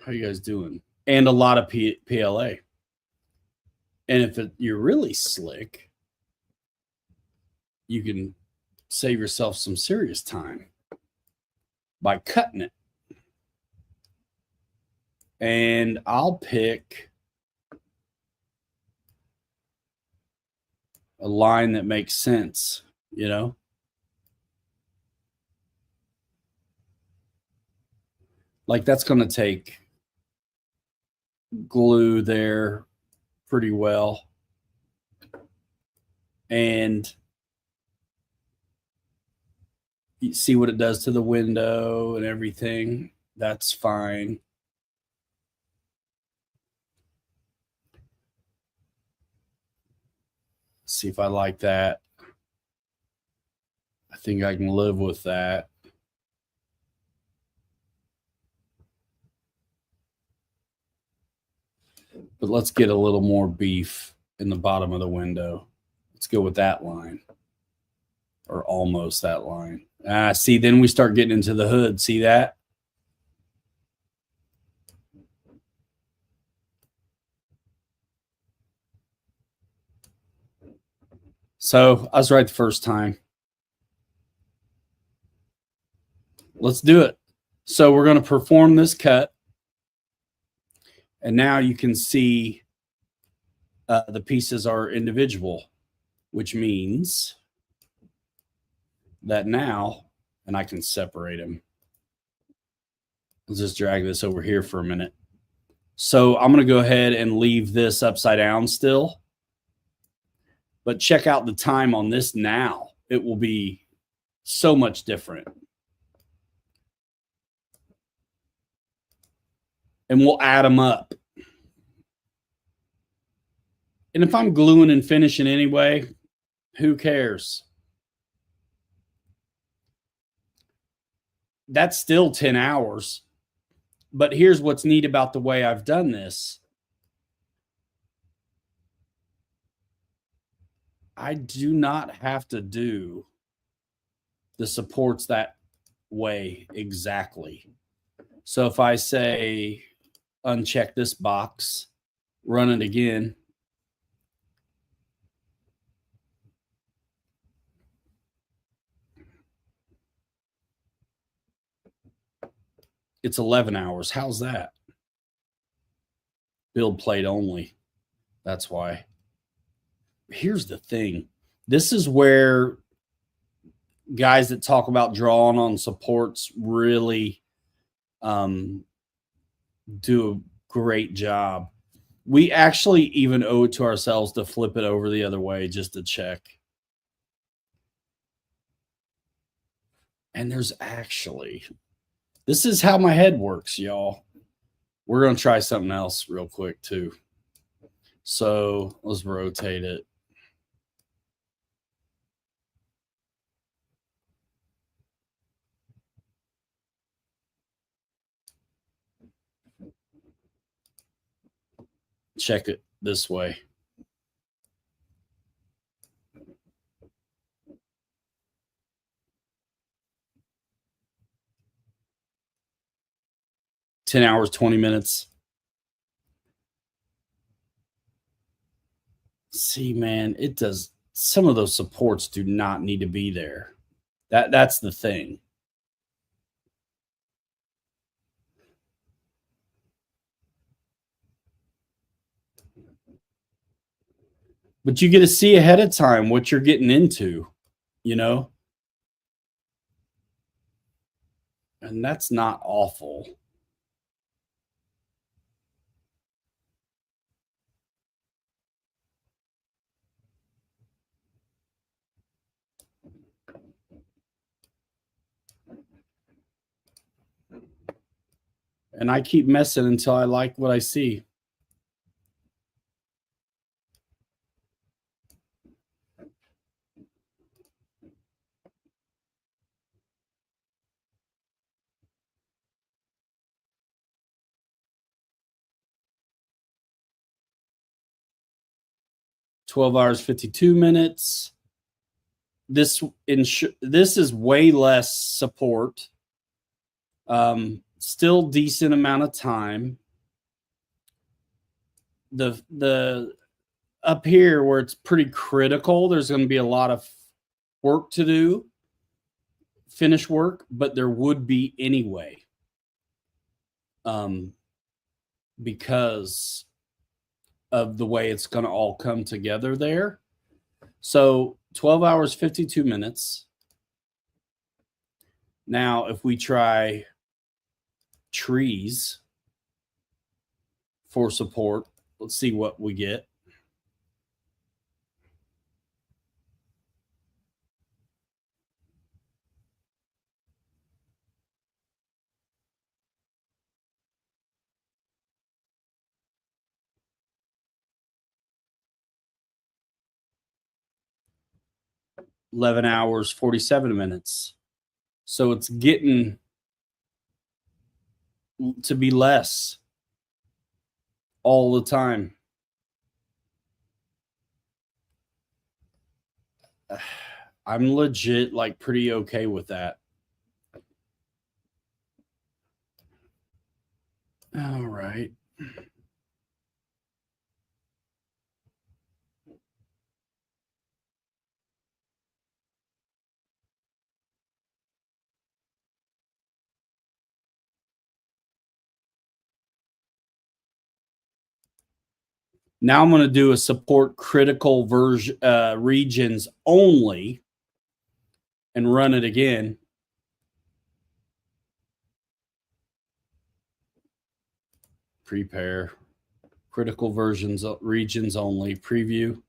Speaker 1: how you guys doing? And a lot of PLA. And if you're really slick, you can save yourself some serious time by cutting it. And I'll pick a line that makes sense, you know? Like that's going to take glue there pretty well. And you see what it does to the window and everything. That's fine. See if I like that. I think I can live with that. But let's get a little more beef in the bottom of the window. Let's go with that line. Or almost that line. See, then we start getting into the hood. See that? So I was right the first time. Let's do it. So we're going to perform this cut. And now you can see the pieces are individual, which means that now, and I can separate them. Let's just drag this over here for a minute. So I'm going to go ahead and leave this upside down still. But check out the time on this now. It will be so much different. And we'll add them up. And if I'm gluing and finishing anyway, who cares? That's still 10 hours. But here's what's neat about the way I've done this. I do not have to do the supports that way exactly. So if I say uncheck this box, run it again, it's 11 hours. How's that? Build plate only. That's why. Here's the thing. This is where guys that talk about drawing on supports really do a great job. We actually even owe it to ourselves to flip it over the other way just to check. And there's actually, this is how my head works, y'all. We're going to try something else real quick too. So let's rotate it. Check it this way. $10 hours, 20 minutes. See, man, it does. Some of those supports do not need to be there. That's the thing. But you get to see ahead of time what you're getting into, you know? And that's not awful. And I keep messing until I like what I see. $12 hours, 52 minutes. This is way less support. Still decent amount of time. The up here where it's pretty critical, there's going to be a lot of work to do, finish work, but there would be anyway. because of the way it's going to all come together there. So 12 hours, 52 minutes. Now, if we try trees for support, let's see what we get. $11 hours, 47 minutes. So it's getting to be less all the time. I'm legit like pretty okay with that. All right. Now I'm going to do a support critical version regions only and run it again. Prepare critical versions regions only preview.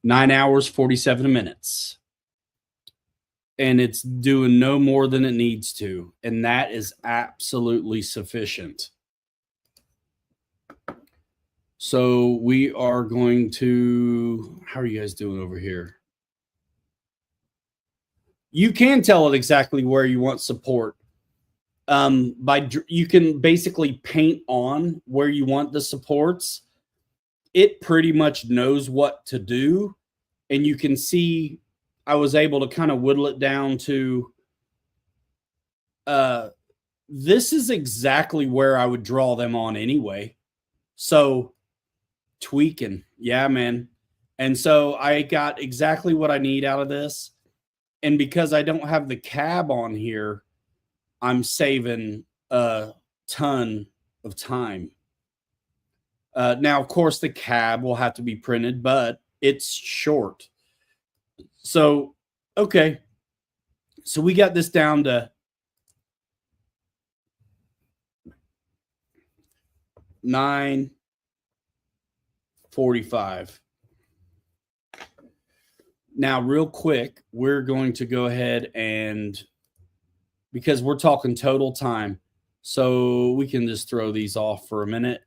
Speaker 1: $9 hours, 47 minutes. And it's doing no more than it needs to. And that is absolutely sufficient. So we are going to, how are you guys doing over here? You can tell it exactly where you want support. You can basically paint on where you want the supports. It pretty much knows what to do. And you can see I was able to kind of whittle it down to this is exactly where I would draw them on anyway. So tweaking. Yeah, man. And so I got exactly what I need out of this. And because I don't have the cab on here, I'm saving a ton of time. Now, of course, the cab will have to be printed, but it's short. So, okay. So we got this down to 9:45. Now, real quick, we're going to go ahead and, because we're talking total time, so we can just throw these off for a minute.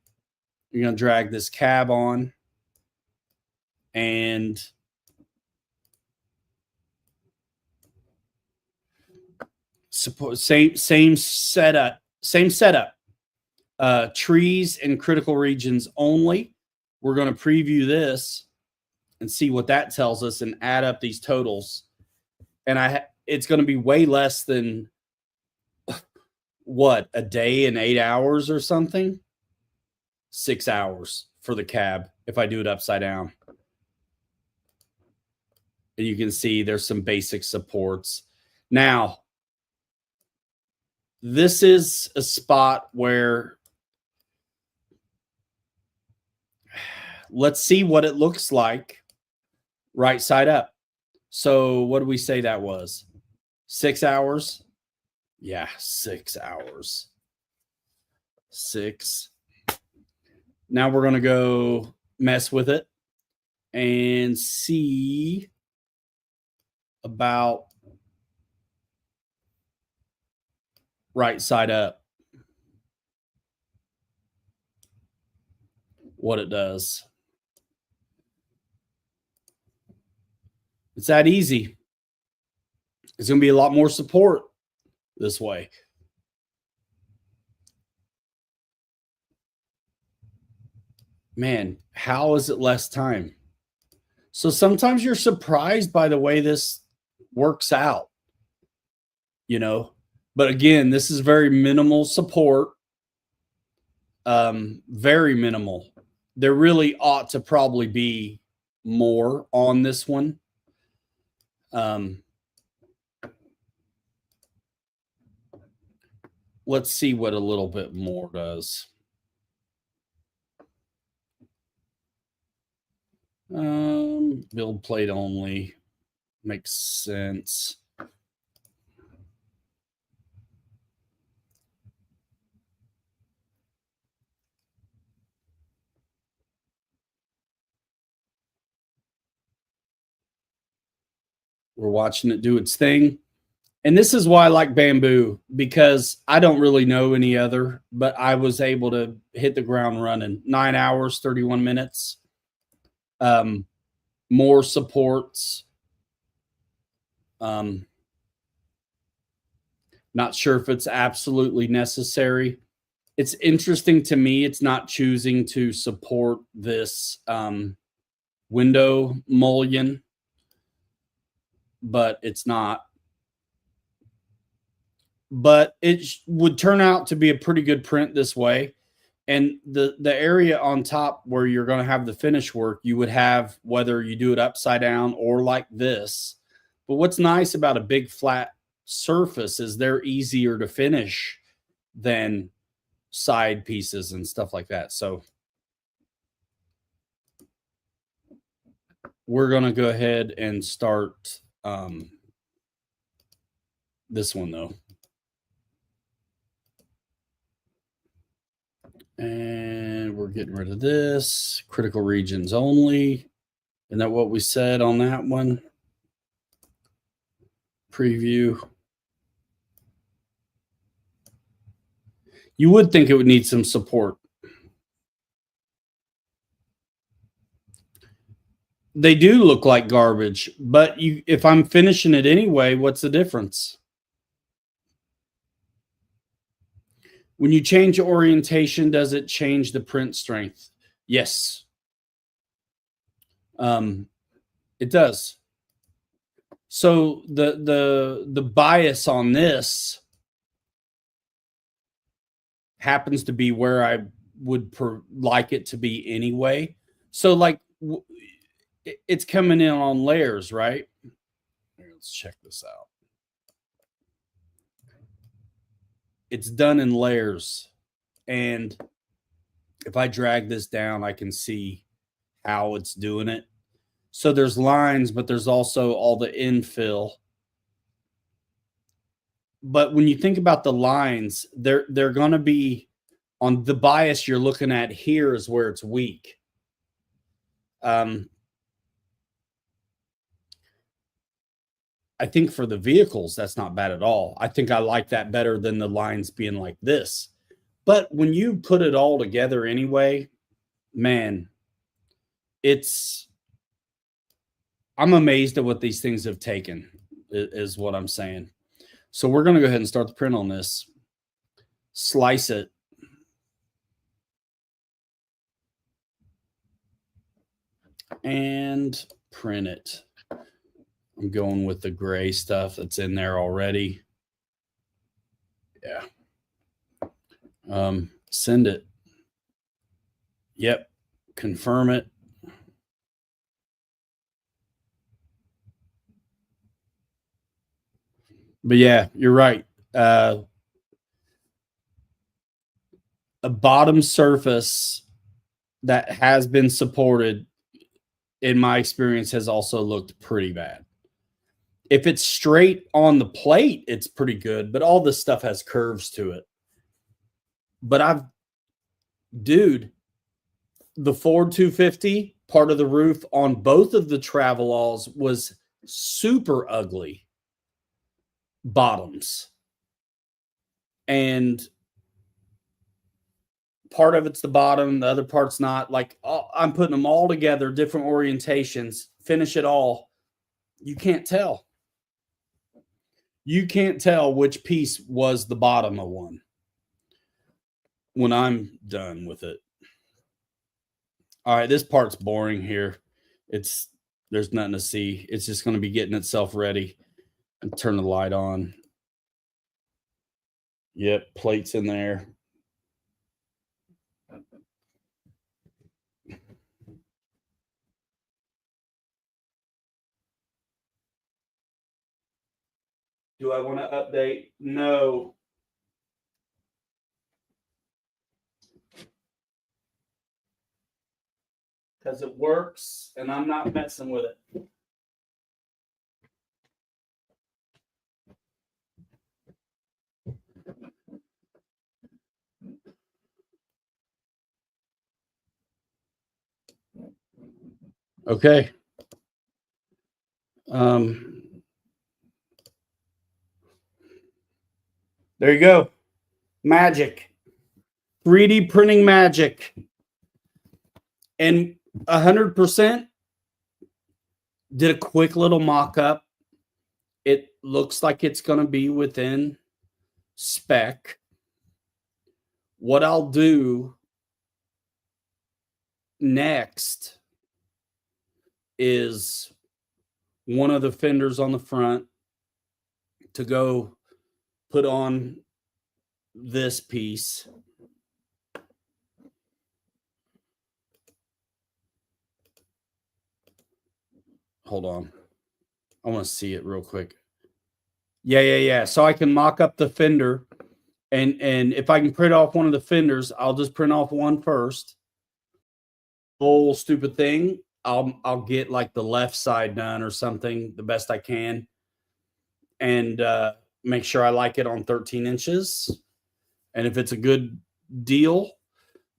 Speaker 1: You're going to drag this cab on and suppose same setup. Trees and critical regions only. We're going to preview this and see what that tells us and add up these totals. And it's going to be way less than what, a day and 8 hours or something? 6 hours for the cab if I do it upside down. And you can see there's some basic supports. Now, this is a spot where let's see what it looks like right side up. So what do we say that was? 6 hours? Yeah, 6 hours. 6. Now we're going to go mess with it and see about right side up what it does. It's that easy. It's going to be a lot more support this way. Man, how is it less time? So sometimes you're surprised by the way this works out, you know. But again, this is very minimal support. Very minimal. there really ought to probably be more on this one. Let's see what a little bit more does. Build plate only makes sense. We're watching it do its thing. And this is why I like Bamboo, because I don't really know any other, but I was able to hit the ground running. 9 hours, 31 minutes. More supports. Not sure if it's absolutely necessary. It's interesting to me. It's not choosing to support this window mullion, but it's not. But it would turn out to be a pretty good print this way. And the area on top where you're going to have the finish work, you would have, whether you do it upside down or like this. But what's nice about a big flat surface is they're easier to finish than side pieces and stuff like that. So we're going to go ahead and start this one, though. And we're getting rid of this. Critical regions only. Isn't that what we said on that one? Preview. You would think it would need some support. They do look like garbage, but if I'm finishing it anyway, what's the difference? When you change orientation, does it change the print strength? Yes. It does. So the bias on this happens to be where I would like it to be anyway. So like it's coming in on layers, right? Here, let's check this out. It's done in layers. And if I drag this down, I can see how it's doing it. So there's lines, but there's also all the infill. But when you think about the lines, they're going to be on the bias you're looking at here is where it's weak. I think for the vehicles, that's not bad at all. I think I like that better than the lines being like this. But when you put it all together anyway, man, I'm amazed at what these things have taken, is what I'm saying. So we're going to go ahead and start the print on this. Slice it. And print it. I'm going with the gray stuff that's in there already. Yeah. Send it. Yep. Confirm it. But yeah, you're right. A bottom surface that has been supported, in my experience, has also looked pretty bad. If it's straight on the plate, it's pretty good, but all this stuff has curves to it. But the Ford 250, part of the roof on both of the Travelogues was super ugly bottoms. And part of it's the bottom, the other part's not. Like, I'm putting them all together, different orientations, finish it all. You can't tell. You can't tell which piece was the bottom of one when I'm done with it. All right, this part's boring here. There's nothing to see. It's just going to be getting itself ready. And turn the light on. Yep, plates in there. Do I want to update? No. Because it works and I'm not messing with it. Okay. There you go. Magic. 3D printing magic. And 100% did a quick little mock-up. It looks like it's going to be within spec. What I'll do next is one of the fenders on the front to go put on this piece. Hold on. I want to see it real quick. Yeah. So I can mock up the fender, and if I can print off one of the fenders, I'll just print off one first. Whole stupid thing. I'll get like the left side done or something the best I can, and make sure I like it on 13 inches. And if it's a good deal,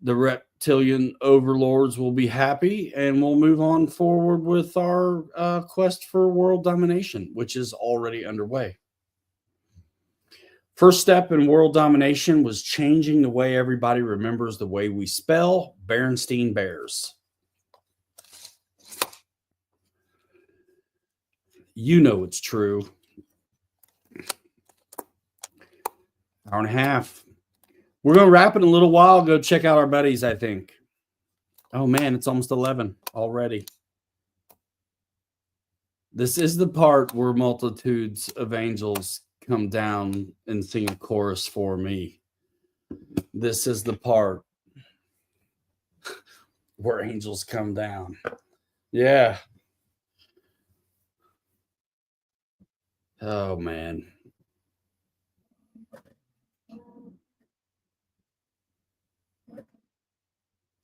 Speaker 1: the reptilian overlords will be happy, and we'll move on forward with our quest for world domination, which is already underway. First step in world domination was changing the way everybody remembers the way we spell Berenstein Bears. You know it's true. Hour and a half. We're going to wrap in a little while. Go check out our buddies, I think. Oh, man, it's almost 11 already. This is the part where multitudes of angels come down and sing a chorus for me. This is the part where angels come down. Yeah. Oh, man.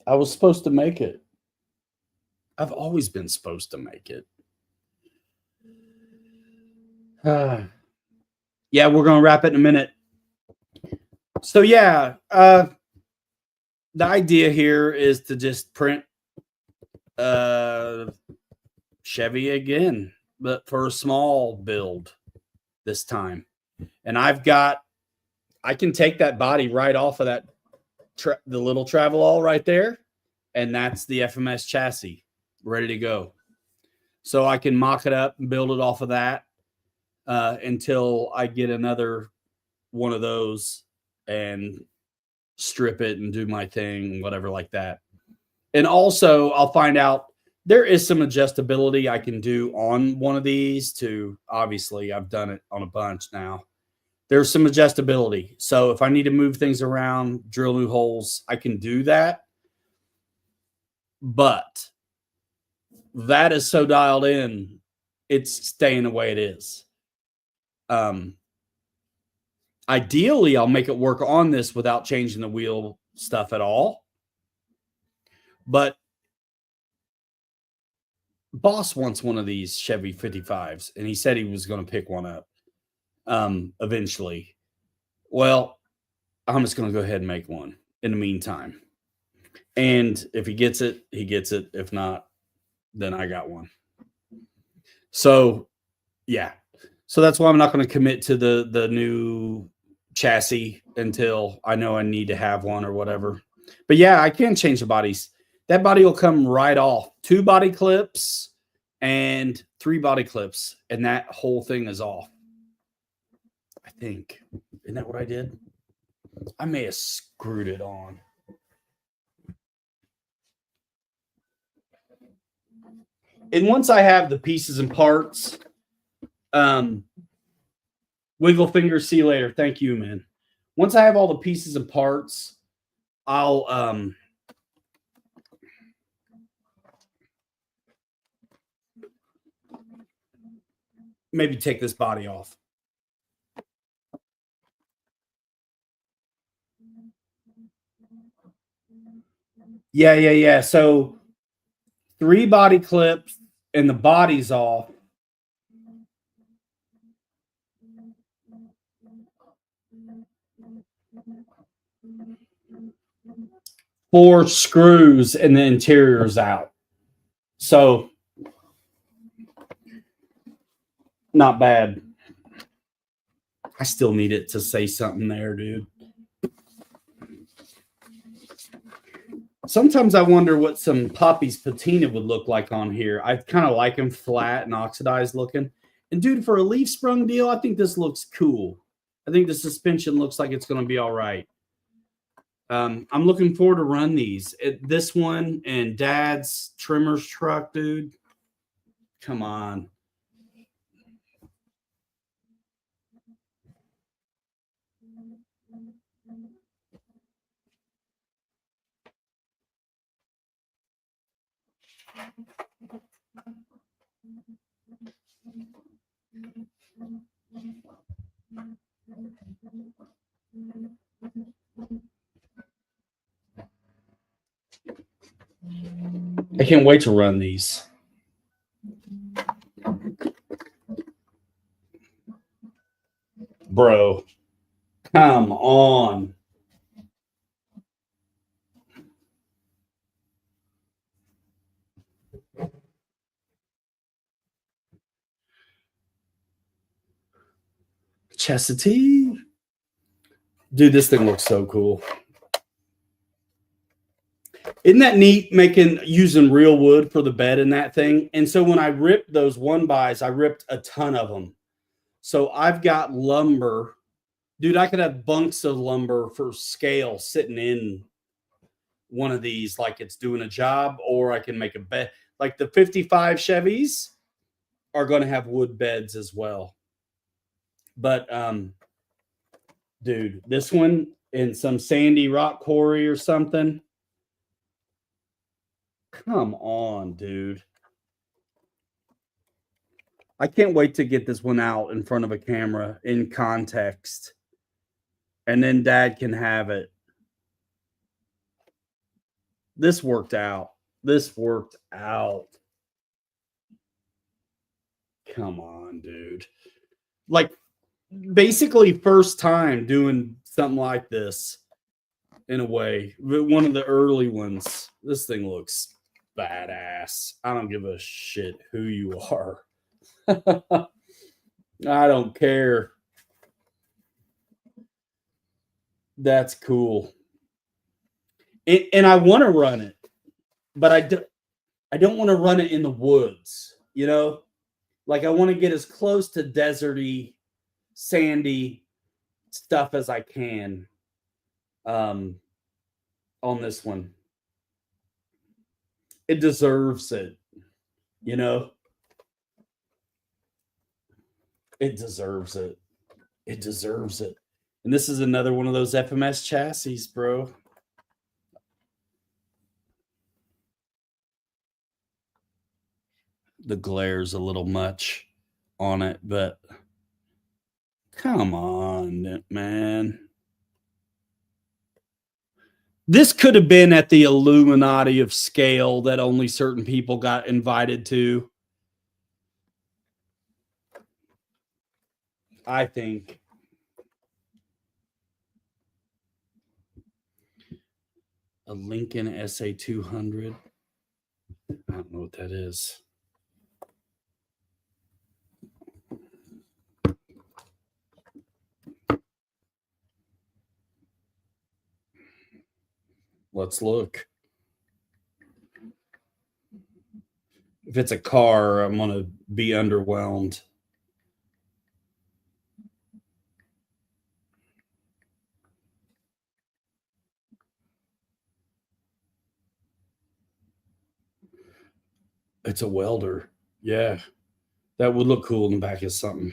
Speaker 1: I was supposed to make it. I've always been supposed to make it. Yeah, we're going to wrap it in a minute. So, yeah, the idea here is to just print Chevy again, but for a small build this time. And I can take that body right off of that, the little Travelall right there, and that's the FMS chassis ready to go. So I can mock it up and build it off of that until I get another one of those and strip it and do my thing, whatever like that. And also I'll find out there is some adjustability I can do on one of these to, obviously I've done it on a bunch now. There's some adjustability. So if I need to move things around, drill new holes, I can do that. But that is so dialed in, it's staying the way it is. Ideally, I'll make it work on this without changing the wheel stuff at all. But Boss wants one of these Chevy 55s, and he said he was going to pick one up eventually. Well, I'm just going to go ahead and make one in the meantime. And if he gets it, he gets it. If not, then I got one. So, yeah. So that's why I'm not going to commit to the new chassis until I know I need to have one or whatever. But yeah, I can change the bodies. That body will come right off. 2 body clips and 3 body clips, and that whole thing is off. I think. Isn't that what I did? I may have screwed it on. And once I have the pieces and parts, Wiggle Finger, see you later. Thank you, man. Once I have all the pieces and parts, I'll maybe take this body off. Yeah. So 3 body clips and the body's off. 4 screws and the interior's out. So not bad. I still need it to say something there, dude. Sometimes I wonder what some Poppy's patina would look like on here. I kind of like them flat and oxidized looking. And dude, for a leaf sprung deal, I think this looks cool. I think the suspension looks like it's going to be all right. I'm looking forward to run these. This one and Dad's trimmer's truck, dude. Come on. I can't wait to run these. Bro, come on. Chastity. Dude, this thing looks so cool. Isn't that neat using real wood for the bed in that thing? And so when I ripped those 1-bys, I ripped a ton of them. So I've got lumber. Dude, I could have bunks of lumber for scale sitting in one of these like it's doing a job, or I can make a bed. Like the 55 Chevys are going to have wood beds as well. But dude, this one in some sandy rock quarry or something. Come on, dude. I can't wait to get this one out in front of a camera in context. And then Dad can have it. This worked out. This worked out. Come on, dude. Like, basically first time doing something like this in a way. One of the early ones. This thing looks badass. I don't give a shit who you are. I don't care. That's cool. And I want to run it, but I don't want to run it in the woods, you know? Like I want to get as close to deserty, sandy stuff as I can on this one. It deserves it, you know? It deserves it. It deserves it. And this is another one of those FMS chassis, bro. The glare's a little much on it, but come on, man. This could have been at the Illuminati of scale that only certain people got invited to. I think. A Lincoln SA200. I don't know what that is. Let's look. If it's a car, I'm going to be underwhelmed. It's a welder. Yeah. That would look cool in the back of something.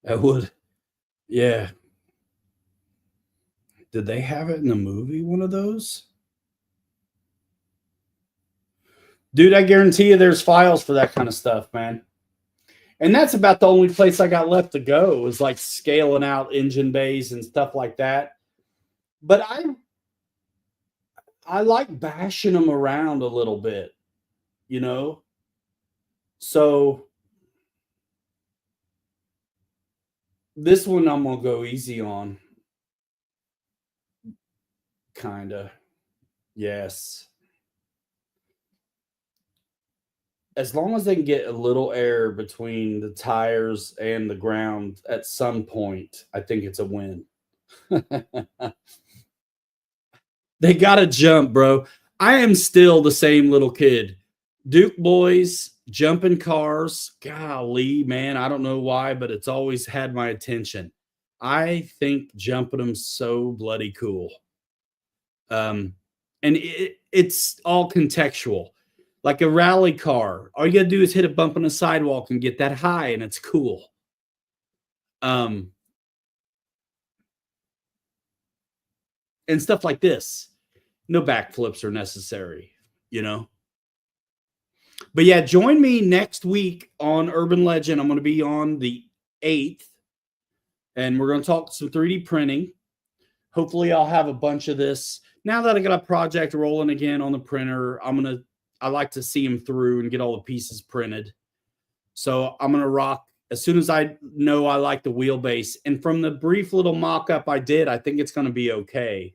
Speaker 1: That would. Yeah. Did they have it in the movie, one of those? Dude, I guarantee you there's files for that kind of stuff, man. And that's about the only place I got left to go is like scaling out engine bays and stuff like that. But I like bashing them around a little bit, you know? So this one I'm gonna go easy on. Kinda. Yes. As long as they can get a little air between the tires and the ground at some point, I think it's a win. They gotta jump, bro. I am still the same little kid. Duke boys, jumping cars. Golly, man, I don't know why, but it's always had my attention. I think jumping them so bloody cool. And it's all contextual. Like a rally car, all you gotta do is hit a bump on the sidewalk and get that high, and it's cool. Um, and stuff like this. No backflips are necessary, you know. But yeah, join me next week on Urban Legend. I'm going to be on the 8th, and we're going to talk some 3D printing. Hopefully, I'll have a bunch of this. Now that I got a project rolling again on the printer, I like to see them through and get all the pieces printed. So I'm going to rock as soon as I know I like the wheelbase. And from the brief little mock-up I did, I think it's going to be okay.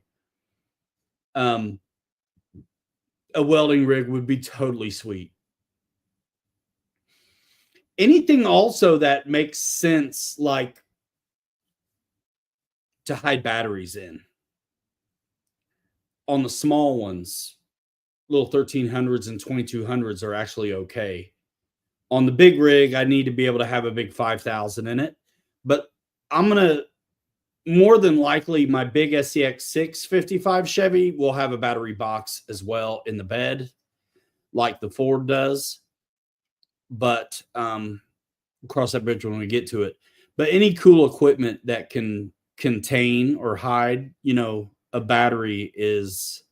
Speaker 1: A welding rig would be totally sweet. Anything also that makes sense, like to hide batteries in. On the small ones, little 1300s and 2200s are actually okay. On the big rig, I need to be able to have a big 5000 in it. But I'm going to, more than likely, my big SCX6 55 Chevy will have a battery box as well in the bed, like the Ford does. But we'll cross that bridge when we get to it. But any cool equipment that can contain or hide, a battery is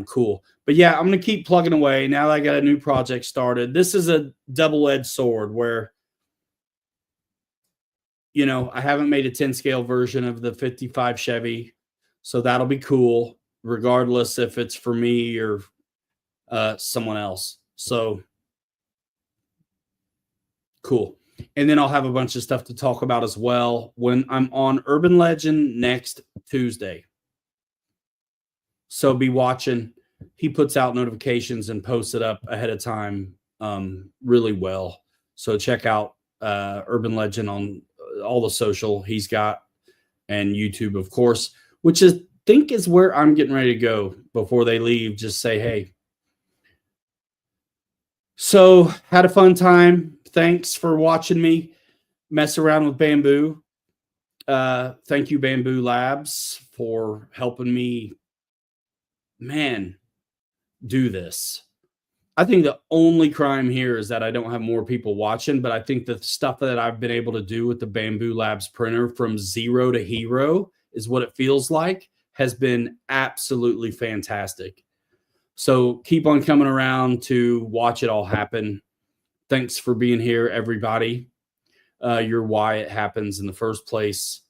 Speaker 1: cool. But yeah, I'm going to keep plugging away now that I got a new project started. This is a double-edged sword where, I haven't made a 10 scale version of the 55 Chevy. So that'll be cool, regardless if it's for me or someone else. So cool. And then I'll have a bunch of stuff to talk about as well when I'm on Urban Legend next Tuesday. So be watching. He puts out notifications and posts it up ahead of time really well. So check out Urban Legend on all the social he's got and YouTube, of course, which I think is where I'm getting ready to go before they leave. Just say, hey. So had a fun time. Thanks for watching me mess around with Bamboo. Thank you, Bamboo Labs, for helping me, do this. I think the only crime here is that I don't have more people watching, but I think the stuff that I've been able to do with the Bamboo Labs printer from zero to hero is what it feels like, has been absolutely fantastic. So keep on coming around to watch it all happen. Thanks for being here, everybody. You're why it happens in the first place.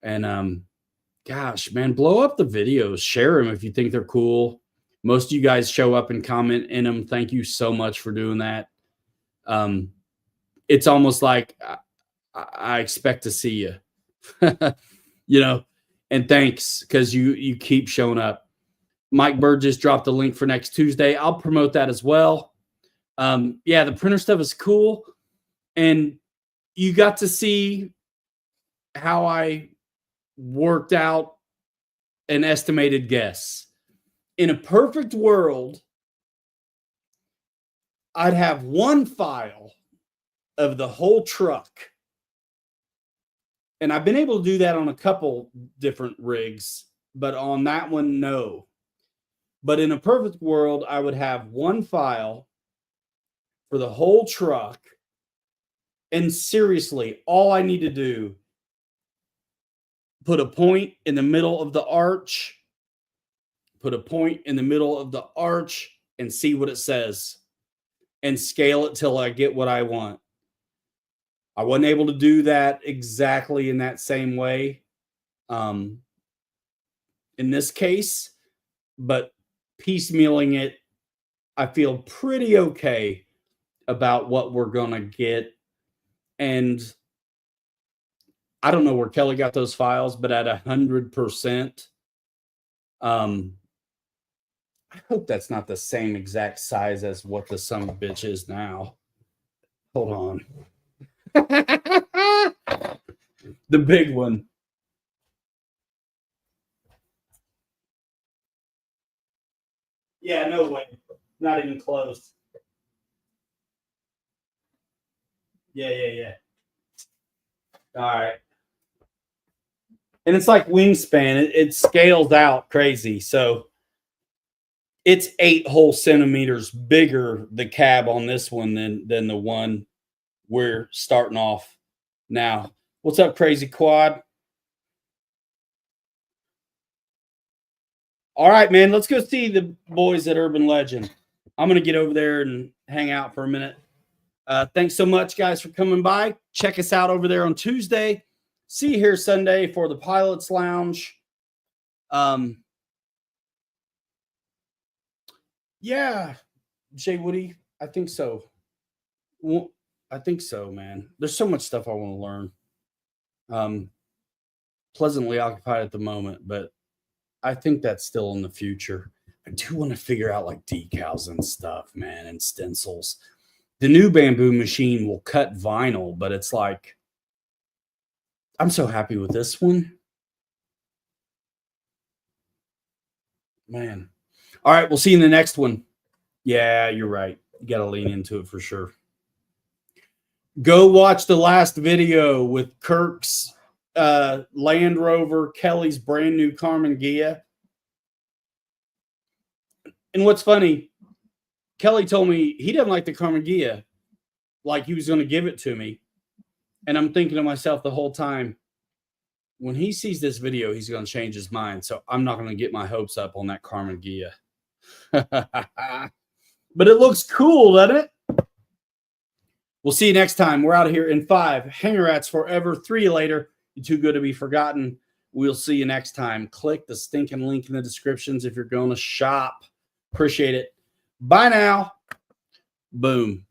Speaker 1: And gosh, man, blow up the videos. Share them if you think they're cool. Most of you guys show up and comment in them. Thank you so much for doing that. It's almost like I expect to see you, and thanks because you keep showing up. Mike Bird just dropped the link for next Tuesday. I'll promote that as well. Yeah, the printer stuff is cool. And you got to see how I worked out an estimated guess. In a perfect world, I'd have one file of the whole truck. And I've been able to do that on a couple different rigs, but on that one, no. But in a perfect world, I would have one file for the whole truck. And seriously, all I need to do, put a point in the middle of the arch, put a point in the middle of the arch and see what it says and scale it till I get what I want. I wasn't able to do that exactly in that same way. in this case, but piecemealing it, I feel pretty okay about what we're going to get. And I don't know where Kelly got those files, but at 100%, I hope that's not the same exact size as what the son of a bitch is now. Hold on. The big one. Yeah, no way. Not even close. Yeah. All right. And it's like wingspan. It scales out crazy. So it's 8 whole centimeters bigger, the cab on this one than the one we're starting off now. What's up, Crazy Quad? All right, man. Let's go see the boys at Urban Legend. I'm going to get over there and hang out for a minute. Thanks so much, guys, for coming by. Check us out over there on Tuesday. See you here Sunday for the Pilots Lounge. Yeah, Jay Woody, I think so. Well, I think so, man. There's so much stuff I want to learn. Pleasantly occupied at the moment, but I think that's still in the future. I do want to figure out like decals and stuff, man, and stencils. The new bamboo machine will cut vinyl, but it's like, I'm so happy with this one. Man. All right, we'll see you in the next one. Yeah, you're right. You got to lean into it for sure. Go watch the last video with Kirk's Land Rover, Kelly's brand new Carmen Ghia. And what's funny, Kelly told me he didn't like the Carmen Ghia, like he was going to give it to me. And I'm thinking to myself the whole time, when he sees this video, he's going to change his mind. So I'm not going to get my hopes up on that Carmen Ghia. But it looks cool, doesn't it? We'll see you next time. We're out of here in 5. Hanger Rats forever. 3 later. You're too good to be forgotten. We'll see you next time. Click the stinking link in the descriptions if you're going to shop. Appreciate it. Bye now. Boom.